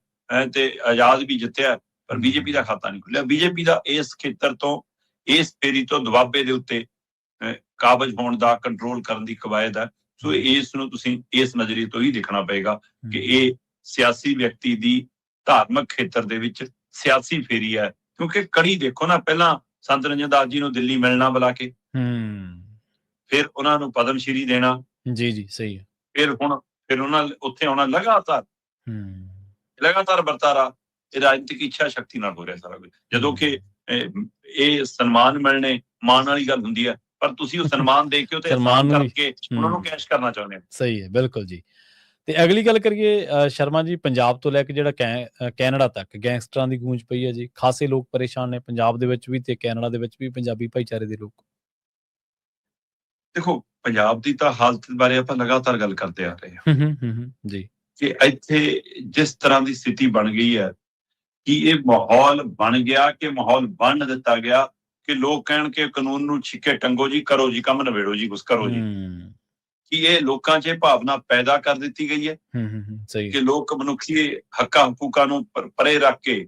ਤੇ ਆਜ਼ਾਦ ਵੀ ਜਿੱਤਿਆ, ਪਰ ਬੀਜੇਪੀ ਦਾ ਖਾਤਾ ਨਹੀਂ ਖੁੱਲਿਆ। ਬੀਜੇਪੀ ਦਾ ਇਸ ਖੇਤਰ ਤੋਂ, ਇਸ ਫੇਰੀ ਤੋਂ ਦੁਆਬੇ ਦੇ ਉੱਤੇ ਕਾਬਜ ਹੋਣ ਦਾ, ਕੰਟਰੋਲ ਕਰਨ ਦੀ ਕਵਾਇਦ ਹੈ। ਸੋ ਇਸ ਨੂੰ ਤੁਸੀਂ ਇਸ ਨਜ਼ਰੀਏ ਤੋਂ ਹੀ ਦੇਖਣਾ ਪਏਗਾ ਕਿ ਇਹ ਸਿਆਸੀ ਵਿਅਕਤੀ ਦੀ ਧਾਰਮਿਕ ਖੇਤਰ ਦੇ ਵਿੱਚ ਸਿਆਸੀ ਫੇਰੀ ਹੈ। ਕਿਉਂਕਿ ਕੜੀ ਦੇਖੋ ਨਾ, ਪਹਿਲਾਂ ਸੰਤ ਨਿਰੰਜਨ ਦਾਸ ਜੀ ਨੂੰ ਦਿੱਲੀ ਮਿਲਣਾ ਬੁਲਾ ਕੇ, ਫਿਰ ਉਹਨਾਂ ਨੂੰ ਪਦਮ ਸ਼੍ਰੀ ਦੇਣਾ। ਜੀ ਸਹੀ ਹੈ। ਫਿਰ ਉਹਨਾਂ ਉੱਥੇ ਆਉਣਾ ਲਗਾਤਾਰ ਵਰਤਾਰਾ, ਇਹ ਰਾਜਨੀਤਿਕ ਇੱਛਾ ਸ਼ਕਤੀ ਨਾਲ ਹੋ ਰਿਹਾ ਸਾਰਾ ਕੁਝ। ਜਦੋਂ ਕਿ ਇਹ ਸਨਮਾਨ ਮਿਲਣੇ ਮਾਣ ਵਾਲੀ ਗੱਲ ਹੁੰਦੀ ਹੈ, ਪਰ ਤੁਸੀਂ ਉਹ ਸਨਮਾਨ ਦੇ ਕੇ ਉਹਤੇ ਸਨਮਾਨ ਕਰਕੇ ਉਹਨਾਂ ਨੂੰ ਕੈਸ਼ ਕਰਨਾ ਚਾਹੁੰਦੇ ਹੋ। ਸਹੀ ਹੈ, ਬਿਲਕੁਲ ਜੀ। ਤੇ ਅਗਲੀ ਗੱਲ ਕਰੀਏ ਸ਼ਰਮਾ ਜੀ, ਪੰਜਾਬ ਤੋਂ ਲੈ ਕੇ ਜਿਹੜਾ ਕੈਨੇਡਾ ਤੱਕ ਗੈਂਗਸਟਰਾਂ ਦੀ ਗੂੰਜ ਪਈ ਹੈ ਜੀ। ਖਾਸੇ ਲੋਕ ਪਰੇਸ਼ਾਨ ਨੇ ਪੰਜਾਬ ਦੇ ਵਿੱਚ ਵੀ ਤੇ ਕੈਨੇਡਾ ਦੇ ਵਿੱਚ ਵੀ, ਪੰਜਾਬੀ ਭਾਈਚਾਰੇ ਦੇ ਲੋਕ। ਦੇਖੋ, ਪੰਜਾਬ ਦੀ ਤਾਂ ਹਾਲਤ ਬਾਰੇ ਆਪਾਂ ਲਗਾਤਾਰ ਗੱਲ ਕਰਦੇ ਆ ਰਹੇ ਹਾਂ ਜੀ, ਕਿ ਇੱਥੇ ਜਿਸ ਤਰ੍ਹਾਂ ਦੀ ਸਥਿਤੀ ਬਣ ਗਈ ਹੈ, ਕਿ ਇਹ ਮਾਹੌਲ ਬਣ ਗਿਆ, ਕਿ ਮਾਹੌਲ ਬਣ ਦਿੱਤਾ ਗਿਆ ਕਿ ਲੋਕ ਕਹਿਣ ਕਿ ਕਾਨੂੰਨ ਨੂੰ ਛਿੱਕੇ ਟੰਗੋ ਜੀ, ਕਰੋ ਜੀ ਕੰਮ, ਨਵੇੜੋ ਜੀ, ਕੁਛ ਕਰੋ ਜੀ। ਕਿ ਇਹ ਲੋਕਾਂ 'ਚ ਇਹ ਭਾਵਨਾ ਪੈਦਾ ਕਰ ਦਿੱਤੀ ਗਈ ਹੈ ਕਿ ਲੋਕ ਮਨੁੱਖੀ ਹੱਕਾਂ ਹਕੂਕਾਂ ਨੂੰ ਪਰੇ ਰੱਖ ਕੇ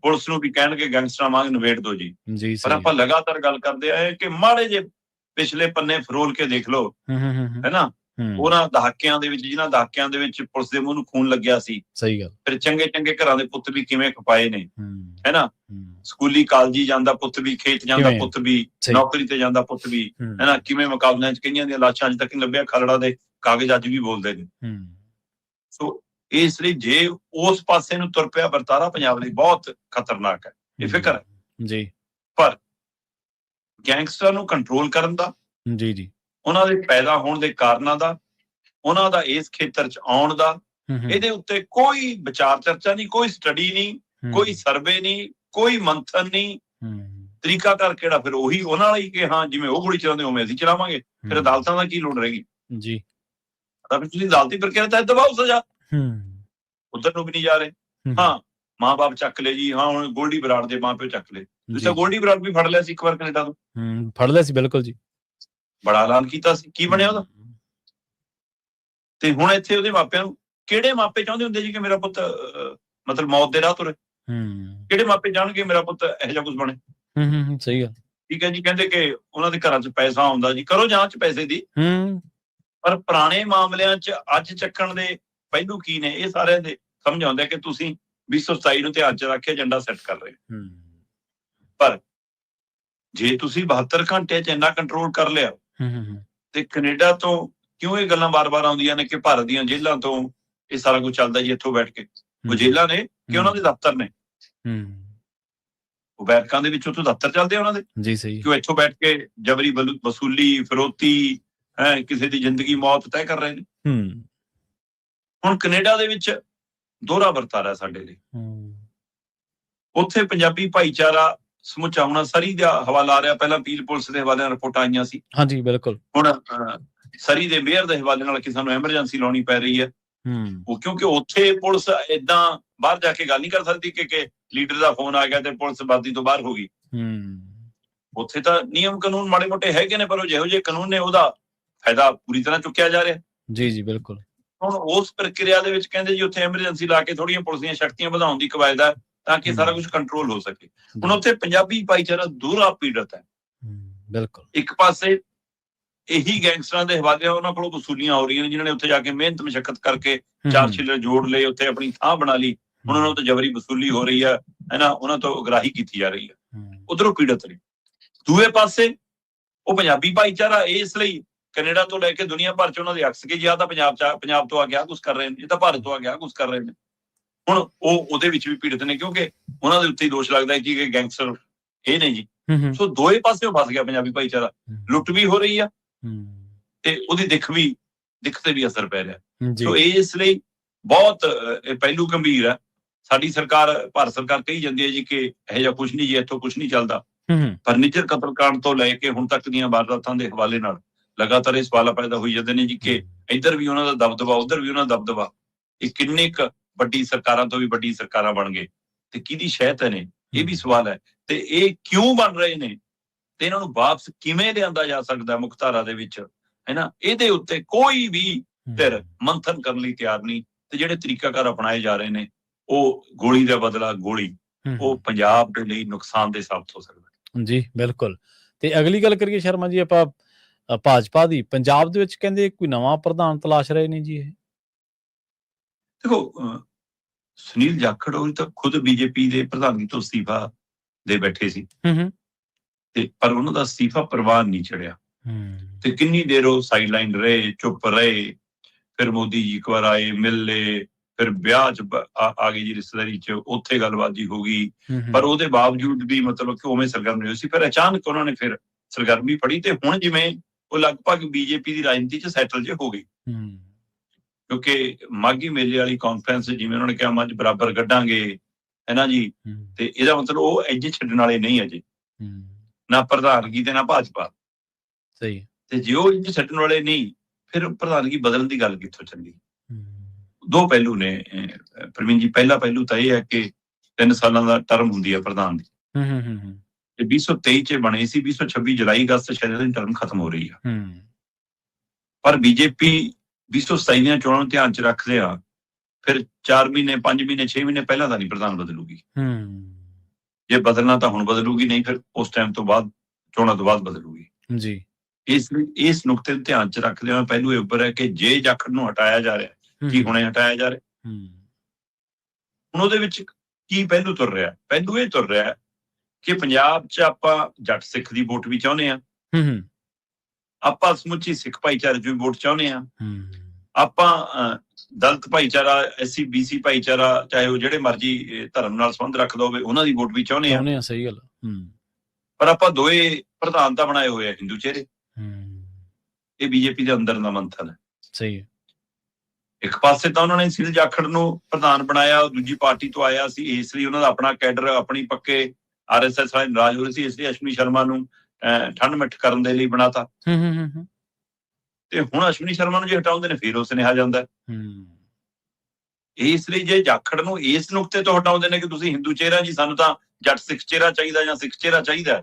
ਪੁਲਿਸ ਨੂੰ ਵੀ ਕਹਿਣਗੇ ਗੈਂਗਸਟਰਾਂ ਵਾਂਗ ਨਵੇੜ ਦੋ ਜੀ। ਪਰ ਆਪਾਂ ਲਗਾਤਾਰ ਗੱਲ ਕਰਦੇ ਆਏ ਕਿ ਮਾੜੇ ਜੇ ਪਿਛਲੇ ਪੰਨੇ ਫਰੋਲ ਕੇ ਦੇਖ ਲਓ, ਹੈ ਨਾ, ਉਹਨਾਂ ਦਹਾਕਿਆਂ ਦੇ ਵਿੱਚ, ਜਿਨ੍ਹਾਂ ਦਹਾਕਿਆਂ ਦੇ ਵਿੱਚ ਪੁਲਿਸ ਦੇ ਮੂੰਹ ਨੂੰ ਖੂਨ ਲੱਗਿਆ ਸੀ। ਸਹੀ ਗੱਲ। ਫਿਰ ਚੰਗੇ ਚੰਗੇ ਘਰਾਂ ਦੇ ਪੁੱਤ ਵੀ ਕਿਵੇਂ ਖਪਾਏ ਨੇ, ਹੈ ਨਾ, ਸਕੂਲੀ ਕਾਲਜੀ ਜਾਂਦਾ ਪੁੱਤ ਵੀ, ਖੇਤ ਜਾਂਦਾ ਪੁੱਤ ਵੀ, ਨੌਕਰੀ ਤੇ ਜਾਂਦਾ ਪੁੱਤ ਵੀ, ਹੈ ਨਾ, ਕਿਵੇਂ ਮੁਕਾਬਲਿਆਂ 'ਚ ਕਈਆਂ ਦੀਆਂ ਲਾਸ਼ਾਂ ਅਜੇ ਤੱਕ ਨਹੀਂ ਲੱਭਿਆ, ਖਰੜਾ ਦੇ ਕਾਗਜ਼ ਅੱਜ ਵੀ ਬੋਲਦੇ ਨੇ। ਸੋ ਇਸ ਲਈ ਜੇ ਉਸ ਪਾਸੇ ਨੂੰ ਤੁਰ ਪਿਆ ਵਰਤਾਰਾ, ਪੰਜਾਬ ਲਈ ਬਹੁਤ ਖਤਰਨਾਕ ਹੈ, ਇਹ ਫਿਕਰ ਹੈ ਜੀ। ਪਰ ਗੈਂਗਸਟਰਾਂ ਨੂੰ ਕੰਟਰੋਲ ਕਰਨ ਦਾ, ਉਹਨਾਂ ਦੇ ਪੈਦਾ ਹੋਣ ਦੇ ਕਾਰਨਾਂ ਦਾ, ਉਹਨਾਂ ਦਾ ਇਸ ਖੇਤਰ 'ਚ ਆਉਣ ਦਾ, ਇਹਦੇ ਉੱਤੇ ਕੋਈ ਵਿਚਾਰ ਚਰਚਾ ਨਹੀਂ, ਕੋਈ ਸਟੱਡੀ ਨਹੀਂ, ਕੋਈ ਸਰਵੇ ਨਹੀਂ, ਕੋਈ ਮੰਥਨ ਨਹੀਂ। ਤਰੀਕਾਕਾਰ ਕਿਹੜਾ? ਫਿਰ ਉਹੀ ਉਹਨਾਂ ਵਾਲਾ ਹੀ ਕਿ ਹਾਂ ਜਿਵੇਂ ਉਹ ਗੋਲੀ ਚਲਾਉਂਦੇ ਉਵੇਂ ਅਸੀਂ ਚਲਾਵਾਂਗੇ। ਫਿਰ ਅਦਾਲਤਾਂ ਦਾ ਕੀ ਲੋੜ ਰਹੇਗੀ ਜੀ? ਤਾਂ ਫਿਰ ਤੁਸੀਂ ਅਦਾਲਤੀ ਪ੍ਰਕਿਰਿਆ ਤਹਿਤ ਦਬਾਓ ਸਜ਼ਾ, ਉਧਰ ਨੂੰ ਵੀ ਨਹੀਂ ਜਾ ਰਹੇ। ਹਾਂ, ਮਾਂ-ਬਾਪ ਚੱਕ ਲਏ ਜੀ, ਹਾਂ ਹੁਣ ਗੋਲਡੀ ਬਰਾੜ ਦੇ ਮਾਂ-ਪਿਓ ਚੱਕ ਲਏ। ਤੁਸੀਂ ਤਾਂ ਗੋਲਡੀ ਬਰਾੜ ਵੀ ਫੜ ਲਿਆ ਸੀ ਇੱਕ ਵਾਰ ਕੈਨੇਡਾ ਤੋਂ, ਫੜ ਲਿਆ ਸੀ, ਬਿਲਕੁਲ ਜੀ, ਬੜਾ ਐਲਾਨ ਕੀਤਾ ਸੀ, ਕੀ ਬਣਿਆ ਉਹਦਾ? ਤੇ ਹੁਣ ਇੱਥੇ ਉਹਦੇ ਮਾਪਿਆਂ ਨੂੰ, ਕਿਹੜੇ ਮਾਪੇ ਚਾਹੁੰਦੇ ਹੁੰਦੇ ਜੀ ਕਿ ਮੇਰਾ ਪੁੱਤ ਮਤਲਬ ਮੌਤ ਦੇ ਰਾਹ ਤੁਰੇ? ਕਿਹੜੇ ਮਾਪੇ ਜਾਣਗੇ ਮੇਰਾ ਪੁੱਤ ਇਹੋ ਜਿਹਾ ਕੁਝ ਬਣੇ? ਸਹੀ ਗੱਲ। ਠੀਕ ਹੈ ਜੀ, ਕਹਿੰਦੇ ਕਿ ਉਹਨਾਂ ਦੇ ਘਰਾਂ 'ਚ ਪੈਸਾ ਆਉਂਦਾ ਜੀ, ਕਰੋ ਜਾਂਚ ਪੈਸੇ ਦੀ। ਪਰ ਪੁਰਾਣੇ ਮਾਮਲਿਆਂ 'ਚ ਅੱਜ ਚੱਕਣ ਦੇ ਪਹਿਲੂ ਕੀ ਨੇ, ਇਹ ਸਾਰਿਆਂ ਦੇ ਸਮਝ ਆਉਂਦਾ ਕਿ ਤੁਸੀਂ 2027 ਨੂੰ ਧਿਆਨ 'ਚ ਰੱਖ ਕੇ ਏਜੰਡਾ ਸੈੱਟ ਕਰ ਰਹੇ ਹੋ। ਪਰ ਜੇ ਤੁਸੀਂ 72 ਘੰਟਿਆਂ 'ਚ ਇੰਨਾ ਕੰਟਰੋਲ ਕਰ ਲਿਆ, ਤੇ ਕੈਨੇਡਾ ਤੋਂ ਕਿਉਂ ਇਹ ਗੱਲਾਂ ਬਾਰ-ਬਾਰ ਆਉਂਦੀਆਂ ਨੇ ਕਿ ਭਾਰਤ ਦੀਆਂ ਜੇਲ੍ਹਾਂ ਤੋਂ ਇਹ ਸਾਰਾ ਕੁਝ ਚੱਲਦਾ ਜੀ ਇੱਥੋਂ ਬੈਠ ਕੇ? ਉਹ ਜੇਲ੍ਹਾਂ ਨੇ ਕਿ ਉਹਨਾਂ ਦੇ ਦਫ਼ਤਰ ਨੇ? ਉਹ ਬੈਠਕਾਂ ਦੇ ਵਿੱਚ ਉੱਥੋਂ ਦਫ਼ਤਰ ਚੱਲਦੇ ਆ ਉਹਨਾਂ ਦੇ ਜੀ। ਸਹੀ। ਕਿ ਉਹ ਇੱਥੋਂ ਬੈਠ ਕੇ ਜਬਰੀ ਵਸੂਲੀ, ਫਿਰੌਤੀ, ਕਿਸੇ ਦੀ ਜ਼ਿੰਦਗੀ ਮੌਤ ਤੈਅ ਕਰ ਰਹੇ ਨੇ। ਹੁਣ ਕੈਨੇਡਾ ਦੇ ਵਿੱਚ ਦੋਹਰਾ ਵਰਤਾਰਾ ਸਾਡੇ ਲਈ। ਉੱਥੇ ਪੰਜਾਬੀ ਭਾਈਚਾਰਾ ਸਮੁੱਚਾ ਹੁਣ ਸਰੀ ਦਾ ਹਵਾਲਾ ਆ ਰਿਹਾ, ਪਹਿਲਾਂ ਪੀਲ ਪੁਲਿਸ ਦੇ ਹਵਾਲੇ ਨਾਲ ਰਿਪੋਰਟਾਂ ਆਈਆਂ ਸੀ। ਹਾਂਜੀ, ਬਿਲਕੁਲ। ਹੁਣ ਸਰੀ ਦੇ ਮੇਅਰ ਦੇ ਹਵਾਲੇ ਨਾਲ ਕਿ ਸਾਨੂੰ ਐਮਰਜੈਂਸੀ ਲਾਉਣੀ ਪੈ ਰਹੀ ਹੈ। ਉਹ ਕਿਉਂਕਿ ਉੱਥੇ ਪੁਲਿਸ ਏਦਾਂ ਬਾਹਰ ਜਾ ਕੇ ਗੱਲ ਨਹੀਂ ਕਰ ਸਕਦੀ ਕਿ ਲੀਡਰ ਦਾ ਫੋਨ ਆ ਗਿਆ ਤੇ ਪੁਲਿਸ ਵਰਦੀ ਤੋਂ ਬਾਹਰ ਹੋ ਗਈ। ਉੱਥੇ ਤਾਂ ਨਿਯਮ ਕਾਨੂੰਨ ਮਾੜੇ ਮੋਟੇ ਹੈਗੇ ਨੇ, ਪਰ ਉਹ ਜਿਹੋ ਜਿਹੇ ਕਾਨੂੰਨ ਨੇ ਉਹਦਾ ਫਾਇਦਾ ਪੂਰੀ ਤਰ੍ਹਾਂ ਚੁੱਕਿਆ ਜਾ ਰਿਹਾ। ਜੀ ਬਿਲਕੁਲ। ਹੁਣ ਉਸ ਪ੍ਰਕਿਰਿਆ ਦੇ ਵਿੱਚ ਕਹਿੰਦੇ ਜੀ ਉੱਥੇ ਐਮਰਜੈਂਸੀ ਲਾ ਕੇ ਥੋੜੀਆਂ ਪੁਲਿਸ ਦੀਆਂ ਸ਼ਕਤੀਆਂ ਵਧਾਉਣ ਦੀ ਕਵਾਇਦ ਹੈ ਤਾਂ ਕਿ ਸਾਰਾ ਕੁਝ ਕੰਟਰੋਲ ਹੋ ਸਕੇ। ਹੁਣ ਉੱਥੇ ਪੰਜਾਬੀ ਭਾਈਚਾਰਾ ਦੂਰਾ ਪੀੜਤ ਹੈ। ਬਿਲਕੁਲ। ਇੱਕ ਪਾਸੇ ਇਹੀ ਗੈਂਗਸਟਰਾਂ ਦੇ ਹਵਾਲੇ ਉਹਨਾਂ ਕੋਲੋਂ ਵਸੂਲੀਆਂ ਹੋ ਰਹੀਆਂ ਨੇ, ਜਿਨ੍ਹਾਂ ਨੇ ਉੱਥੇ ਜਾ ਕੇ ਮਿਹਨਤ ਮਸ਼ੱਕਤ ਕਰਕੇ 4 ਛਿੱਲੜ ਜੋੜ ਲਏ, ਉੱਥੇ ਆਪਣੀ ਥਾਂ ਬਣਾ ਲਈ। ਹੁਣ ਉਹਨਾਂ ਤੋਂ ਜਬਰੀ ਵਸੂਲੀ ਹੋ ਰਹੀ ਹੈ ਨਾ, ਉਹਨਾਂ ਤੋਂ ਉਗਰਾਹੀ ਕੀਤੀ ਜਾ ਰਹੀ ਹੈ। ਉਧਰੋਂ ਪੀੜਤ ਨੇ। ਦੂਏ ਪਾਸੇ ਉਹ ਪੰਜਾਬੀ ਭਾਈਚਾਰਾ ਇਸ ਲਈ ਕੈਨੇਡਾ ਤੋਂ ਲੈ ਕੇ ਦੁਨੀਆ ਭਰ ਚ ਉਹਨਾਂ ਦੇ ਅਕਸ ਕੇ ਜੀ ਆ ਤਾਂ ਪੰਜਾਬ ਤੋਂ ਆ ਗਿਆ ਕੁਝ ਕਰ ਰਹੇ ਨੇ, ਇਹ ਤਾਂ ਭਾਰਤ ਤੋਂ ਆ ਗਿਆ ਕੁਝ ਕਰ ਰਹੇ ਨੇ। ਹੁਣ ਉਹ ਉਹਦੇ ਵਿੱਚ ਵੀ ਪੀੜਤ ਨੇ ਕਿਉਂਕਿ ਉਹਨਾਂ ਦੇ ਉੱਤੇ ਦੋਸ਼ ਲੱਗਦਾ ਜੀ ਕਿ ਗੈਂਗਸਟਰ ਇਹ ਨੇ ਜੀ। ਸੋ ਦੋਏ ਪਾਸੇ ਫਸ ਗਿਆ ਪੰਜਾਬੀ ਭਾਈਚਾਰਾ। ਲੁੱਟ ਵੀ ਹੋ ਰਹੀ ਆ ਤੇ ਉਹਦੀ ਦਿੱਖ ਤੇ ਵੀ ਅਸਰ ਪੈ ਰਿਹਾ। ਸੋ ਇਸ ਲਈ ਬਹੁਤ ਪਹਿਲੂ ਗੰਭੀਰ ਹੈ। ਸਾਡੀ ਸਰਕਾਰ, ਭਾਰਤ ਸਰਕਾਰ ਕਹੀ ਜਾਂਦੀ ਹੈ ਜੀ ਕਿ ਇਹੋ ਜਿਹਾ ਕੁਝ ਨਹੀਂ ਜੀ, ਇੱਥੋਂ ਕੁਝ ਨਹੀਂ ਚੱਲਦਾ। ਪਰ ਨਿੱਜਰ ਕਤਲकांड ਤੋਂ ਲੈ ਕੇ ਹੁਣ ਤੱਕ ਦੀਆਂ ਵਾਰਦਾਤਾਂ ਦੇ ਹਵਾਲੇ ਨਾਲ ਲਗਾਤਾਰ ਇਹ ਸਵਾਲ ਪੈਦਾ ਹੋਈ ਜਾਂਦੇ ਨੇ ਜੀ ਕਿ ਇੱਧਰ ਵੀ ਉਹਨਾਂ ਦਾ ਦਬਦਬਾ, ਉੱਧਰ ਵੀ ਉਹਨਾਂ ਦਾ ਦਬਦਬਾ। ਇਹ ਕਿੰਨੇ ਕੁ ਵੱਡੀ ਸਰਕਾਰਾਂ ਤੋਂ ਵੀ ਵੱਡੀ ਸਰਕਾਰਾਂ ਬਣ ਗਏ ਤੇ ਕਿਹਦੀ ਸ਼ਹਿਤ ਨੇ, ਇਹ ਵੀ ਸਵਾਲ ਹੈ। ਤੇ ਇਹ ਕਿਉਂ ਬਣ ਰਹੇ ਨੇ ਤੇ ਇਹਨਾਂ ਨੂੰ ਵਾਪਸ ਕਿਵੇਂ ਲਿਆਂਦਾ ਜਾ ਸਕਦਾ ਮੁੱਖ ਧਾਰਾ ਦੇ ਵਿੱਚ, ਹੈ ਨਾ। ਇਹਦੇ ਉੱਤੇ ਕੋਈ ਵੀ ਧਿਰ ਮੰਥਨ ਕਰਨ ਲਈ ਤਿਆਰ ਨਹੀਂ। ਤੇ ਜਿਹੜੇ ਤਰੀਕਾਕਾਰ ਅਪਣਾਏ ਜਾ ਰਹੇ ਨੇ ਉਹ ਗੋਲੀ ਦਾ ਬਦਲਾ ਗੋਲੀ, ਉਹ ਪੰਜਾਬ ਦੇ ਲਈ ਨੁਕਸਾਨਦੇਹ ਸਾਬਤ ਹੋ ਸਕਦਾ। ਜੀ ਬਿਲਕੁਲ। ਤੇ ਅਗਲੀ ਗੱਲ ਕਰੀਏ ਸ਼ਰਮਾ ਜੀ ਆਪਾਂ ਭਾਜਪਾ ਦੀ, ਪੰਜਾਬ ਦੇ ਵਿੱਚ ਕਹਿੰਦੇ ਕੋਈ ਨਵਾਂ ਪ੍ਰਧਾਨ ਤਲਾਸ਼ ਰਹੇ ਨੇ ਜੀ। ਇਹ ਦੇਖੋ ਸੁਨੀਲ ਜਾਖੜ ਉਹ ਤਾਂ ਖੁਦ ਬੀਜੇਪੀ ਦੇ ਪ੍ਰਧਾਨਗੀ ਤੋਂ ਅਸਤੀਫਾ ਦੇ ਬੈਠੇ ਸੀ ਤੇ ਪਰ ਉਹਨਾਂ ਦਾ ਅਸਤੀਫਾ ਪ੍ਰਵਾਨ ਨਹੀਂ ਚੜਿਆ ਤੇ ਕਿੰਨੀ ਦੇਰ ਉਹ ਸਾਈਡਲਾਈਨ ਰਹੇ, ਚੁੱਪ ਰਹੇ। ਫਿਰ ਮੋਦੀ ਜੀ ਇੱਕ ਵਾਰ ਆਏ, ਮਿਲ ਲਏ, ਫਿਰ ਵਿਆਹ ਚ ਆ ਗਈ ਜੀ, ਰਿਸ਼ਤੇਦਾਰੀ ਚ ਉੱਥੇ ਗੱਲਬਾਤ ਜੀ ਹੋ ਗਈ। ਪਰ ਉਹਦੇ ਬਾਵਜੂਦ ਵੀ ਮਤਲਬ ਕਿ ਉਵੇਂ ਸਰਗਰਮ ਨਹੀਂ ਹੋਈ ਸੀ। ਫਿਰ ਅਚਾਨਕ ਉਹਨਾਂ ਨੇ ਫਿਰ ਸਰਗਰਮੀ ਫੜੀ ਤੇ ਹੁਣ ਜਿਵੇਂ ਉਹ ਲਗਭਗ ਬੀਜੇਪੀ ਦੀ ਰਾਜਨੀਤੀ ਚ ਸੈਟਲ ਜੇ ਹੋ ਗਈ। ਕਿਉਂਕਿ ਮਾਘੀ ਮੇਲੇ ਵਾਲੀ ਕਾਨਫਰੰਸ ਜਿਵੇਂ ਉਹਨਾਂ ਨੇ ਕਿਹਾ ਮੱਝ ਬਰਾਬਰ ਕੱਢਾਂਗੇ, ਹੈ ਨਾ ਜੀ। ਤੇ ਇਹਦਾ ਮਤਲਬ ਉਹ ਇੰਜ ਛੱਡਣ ਵਾਲੇ ਨਹੀਂ ਅਜੇ, ਨਾ ਪ੍ਰਧਾਨਗੀ ਤੇ ਨਾ ਭਾਜਪਾ। ਸਹੀ। ਤੇ ਜੇ ਉਹ ਇੰਜ ਛੱਡਣ ਵਾਲੇ ਨਹੀਂ ਫਿਰ ਪ੍ਰਧਾਨਗੀ ਬਦਲਣ ਦੀ ਗੱਲ ਕਿੱਥੋਂ ਚੱਲੀ। ਦੋ ਪਹਿਲੂ ਨੇ ਪ੍ਰਵੀਨ ਜੀ। ਪਹਿਲਾ ਪਹਿਲੂ ਤਾਂ ਇਹ ਹੈ ਕਿ 3 ਸਾਲਾਂ ਦਾ ਟਰਮ ਹੁੰਦੀ ਹੈ ਪ੍ਰਧਾਨ ਦੀ। ਤੇ 2023 ਚ ਬਣੇ ਸੀ, 2026 ਜੁਲਾਈ ਅਗਸਤ ਸ਼ਾਇਦ ਇਹਦੀ ਟਰਮ ਖਤਮ ਹੋ ਰਹੀ ਆ। ਪਰ ਬੀਜੇਪੀ 2027 ਦੀਆਂ ਚੋਣਾਂ ਨੂੰ ਧਿਆਨ ਚ ਰੱਖਦੇ ਆ ਫਿਰ 4 ਮਹੀਨੇ 5 ਮਹੀਨੇ 6 ਮਹੀਨੇ ਪਹਿਲਾਂ ਤਾਂ ਨਹੀਂ ਪ੍ਰਧਾਨ ਬਦਲੂਗੀ। ਜੇ ਬਦਲਣਾ ਤਾਂ ਹੁਣ ਬਦਲੂਗੀ, ਨਹੀਂ ਫਿਰ ਉਸ ਟਾਈਮ ਤੋਂ ਬਾਅਦ, ਚੋਣਾਂ ਤੋਂ ਬਾਅਦ ਬਦਲੂਗੀ ਜੀ। ਇਸ ਨੁਕਤੇ ਨੂੰ ਧਿਆਨ ਚ ਰੱਖਦੇ ਹੋਏ ਪਹਿਲੂ ਇਹ ਉੱਪਰ ਹੈ ਕਿ ਜੇ ਜਾਖੜ ਨੂੰ ਹਟਾਇਆ ਜਾ ਰਿਹਾ, ਕੀ ਹੁਣੇ ਹਟਾਇਆ ਜਾ ਰਿਹਾ। ਹੁਣ ਉਹਦੇ ਵਿੱਚ ਕੀ ਪਹਿਲੂ ਤੁਰ ਰਿਹਾ? ਪਹਿਲੂ ਇਹ ਤੁਰ ਰਿਹਾ ਕਿ ਪੰਜਾਬ ਚ ਆਪਾਂ ਜੱਟ ਸਿੱਖ ਦੀ ਵੋਟ ਵੀ ਚਾਹੁੰਦੇ ਆ, ਆਪਾਂ ਸਮੁੱਚੀ ਸਿੱਖ ਭਾਈਚਾਰੇ ਚ ਵੀ ਵੋਟ ਚਾਹੁੰਦੇ ਆ, ਆਪਾਂ ਦਲਿਤ ਭਾਈਚਾਰਾ, SC BC ਭਾਈਚਾਰਾ, ਚਾਹੇ ਉਹ ਜਿਹੜੇ ਮਰਜ਼ੀ ਧਰਮ ਨਾਲ ਸੰਬੰਧ ਰੱਖਦਾ ਹੋਵੇ, ਉਹਨਾਂ ਦੀ ਵੋਟ ਵੀ ਚਾਹੁੰਦੇ ਆ। ਸਹੀ ਗੱਲ। ਪਰ ਆਪਾਂ ਦੋਏ ਪ੍ਰਧਾਨ ਤਾਂ ਬਣਾਏ ਹੋਏ ਆ ਹਿੰਦੂ ਚਿਹਰੇ। ਇਹ ਬੀਜੇਪੀ ਦੇ ਅੰਦਰ ਦਾ ਮੰਥਨ ਹੈ। ਸਹੀ ਹੈ। ਇੱਕ ਪਾਸੇ ਤਾਂ ਉਹਨਾਂ ਨੇ ਸੁਨੀਲ ਜਾਖੜ ਨੂੰ ਪ੍ਰਧਾਨ ਬਣਾਇਆ, ਦੂਜੀ ਪਾਰਟੀ ਤੋਂ ਆਇਆ ਸੀ, ਇਸ ਲਈ ਉਹਨਾਂ ਦਾ ਆਪਣਾ ਕੈਡਰ, ਆਪਣੀ ਪੱਕੇ RSS ਵਾਲੇ ਨਾਰਾਜ਼ ਹੋ ਰਹੇ ਸੀ, ਇਸ ਲਈ ਅਸ਼ਵਨੀ ਸ਼ਰਮਾ ਨੂੰ ਠੰਡ ਮਿੱਠ ਕਰਨ ਦੇ ਲਈ ਬਣਾਤਾ। ਤੇ ਹੁਣ ਅਸ਼ਵਨੀ ਸ਼ਰਮਾ ਨੂੰ ਜੇ ਹਟਾਉਂਦੇ ਨੇ ਫਿਰ ਉਹ ਸੁਨੇਹਾ ਜਾਂਦਾ। ਇਸ ਲਈ ਜੇ ਜਾਖੜ ਨੂੰ ਇਸ ਨੁਕਤੇ ਤੋਂ ਹਟਾਉਂਦੇ ਨੇ ਕਿ ਤੁਸੀਂ ਹਿੰਦੂ ਚਿਹਰਾ ਜੀ, ਸਾਨੂੰ ਤਾਂ ਜੱਟ ਸਿੱਖ ਚਿਹਰਾ ਚਾਹੀਦਾ ਜਾਂ ਸਿੱਖ ਚਿਹਰਾ ਚਾਹੀਦਾ,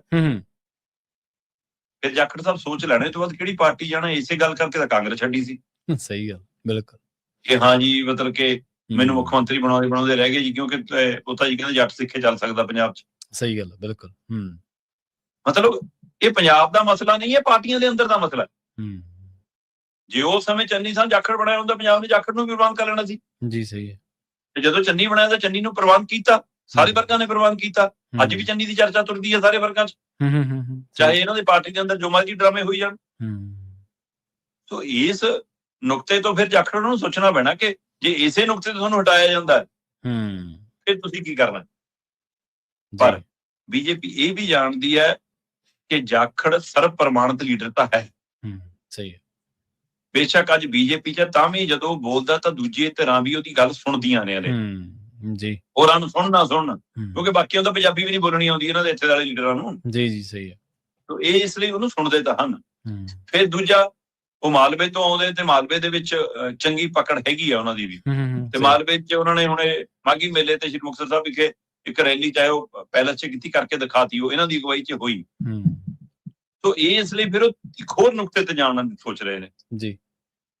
ਫਿਰ ਜਾਖੜ ਸਾਹਿਬ ਸੋਚ ਲੈਣੇ ਤੋਂ ਬਾਅਦ ਕਿਹੜੀ ਪਾਰਟੀ ਜਾਣਾ। ਇਸੇ ਗੱਲ ਕਰਕੇ ਤਾਂ ਕਾਂਗਰਸ ਛੱਡੀ ਸੀ। ਸਹੀ ਗੱਲ, ਬਿਲਕੁਲ। ਕਿ ਹਾਂ ਜੀ ਮਤਲਬ ਕਿ ਮੈਨੂੰ ਮੁੱਖ ਮੰਤਰੀ ਬਣਾਉਂਦੇ ਰਹਿ ਗਏ ਜੀ, ਕਿਉਂਕਿ ਉਹ ਤਾਂ ਜੀ ਕਹਿੰਦੇ ਜੱਟ ਸਿੱਖੇ ਚੱਲ ਸਕਦਾ ਪੰਜਾਬ ਚ। ਸਹੀ ਗੱਲ, ਬਿਲਕੁਲ। ਮਤਲਬ ਇਹ ਪੰਜਾਬ ਦਾ ਮਸਲਾ ਨਹੀਂ ਹੈ, ਪਾਰਟੀਆਂ ਦੇ ਅੰਦਰ ਦਾ ਮਸਲਾ। ਜੇ ਉਸ ਸਮੇਂ ਚੰਨੀ ਸਾਹਿਬ ਜਾਖੜ ਬਣਾਇਆ ਹੁੰਦਾ, ਪੰਜਾਬ ਨੇ ਜਾਖੜ ਨੂੰ ਵੀ ਪ੍ਰਵਾਨ ਕਰ ਲੈਣਾ ਸੀ ਜੀ। ਸਹੀ ਹੈ। ਤੇ ਜਦੋਂ ਚੰਨੀ ਬਣਾਇਆ ਤਾਂ ਚੰਨੀ ਨੂੰ ਪ੍ਰਵਾਨ ਕੀਤਾ, ਸਾਰੇ ਵਰਗਾਂ ਨੇ ਪ੍ਰਵਾਨ ਕੀਤਾ। ਅੱਜ ਵੀ ਚੰਨੀ ਦੀ ਚਰਚਾ ਤੁਰਦੀ ਹੈ ਸਾਰੇ ਵਰਗਾਂ ਚ, ਚਾਹੇ ਇਹਨਾਂ ਦੀ ਪਾਰਟੀ ਦੇ ਅੰਦਰ ਜੋ ਮਰਜ਼ੀ ਡਰਾਮੇ ਹੋਈ ਜਾਣ। ਸੋ ਇਸ ਨੁਕਤੇ ਤੋਂ ਫਿਰ ਜਾਖੜ ਨੂੰ ਸੋਚਣਾ ਪੈਣਾ ਕਿ ਜੇ ਇਸੇ ਨੁਕਤੇ ਤੋਂ ਤੁਹਾਨੂੰ ਹਟਾਇਆ ਜਾਂਦਾ ਫਿਰ ਤੁਸੀਂ ਕੀ ਕਰਨਾ। ਪਰ ਬੀਜੇਪੀ ਇਹ ਵੀ ਜਾਣਦੀ ਹੈ ਕਿ ਜਾਖੜ ਸਰਬ ਪ੍ਰਮਾਣਿਤ ਲੀਡਰ ਤਾਂ ਹੈ। ਸਹੀ ਹੈ। ਬੇਸ਼ੱਕ ਅੱਜ ਬੀਜੇਪੀ ਚ ਤਾਂ ਵੀ ਜਦੋਂ ਬੋਲਦਾ ਤਾਂ ਦੂਜੇ ਧਿਰਾਂ ਵੀ ਉਹਦੀ ਗੱਲ ਸੁਣਦੀਆਂ ਨੇ ਜੀ। ਹੋਰਾਂ ਨੂੰ ਸੁਣ ਨਾ ਸੁਣਨ, ਕਿਉਂਕਿ ਬਾਕੀਆਂ ਤਾਂ ਪੰਜਾਬੀ ਵੀ ਨਹੀਂ ਬੋਲਣੀ ਆਉਂਦੀ ਇਹਨਾਂ ਦੇ ਇੱਥੇ ਵਾਲੇ ਲੀਡਰਾਂ ਨੂੰ। ਜੀ ਜੀ, ਸਹੀ ਹੈ। ਇਹ ਇਸ ਲਈ ਉਹਨੂੰ ਸੁਣਦੇ ਤਾਂ ਹਨ। ਫਿਰ ਦੂਜਾ ਉਹ ਮਾਲਵੇ ਤੋਂ ਆਉਂਦੇ ਤੇ ਮਾਲਵੇ ਦੇ ਵਿੱਚ ਚੰਗੀ ਪਕੜ ਹੈਗੀ ਆ ਉਹਨਾਂ ਦੀ ਵੀ। ਤੇ ਮਾਲਵੇ 'ਚ ਉਹਨਾਂ ਨੇ ਹੁਣੇ ਮਾਘੀ ਮੇਲੇ ਤੇ ਸ਼੍ਰੀ ਮੁਕਤਸਰ ਸਾਹਿਬ ਵਿਖੇ ਇੱਕ ਰੈਲੀ ਚਾਹੇ ਉਹ ਪੈਲਸ 'ਚ ਕੀਤੀ ਕਰਕੇ ਦਿਖਾਤੀ, ਉਹ ਇਹਨਾਂ ਦੀ ਅਗਵਾਈ 'ਚ ਹੋਈ। ਤੋ ਇਸ ਲਈ ਫਿਰ ਉਹ ਇੱਕ ਹੋਰ ਨੁਕਤੇ ਤੇ ਜਾਣ ਦੀ ਸੋਚ ਰਹੇ ਨੇ ਜੀ।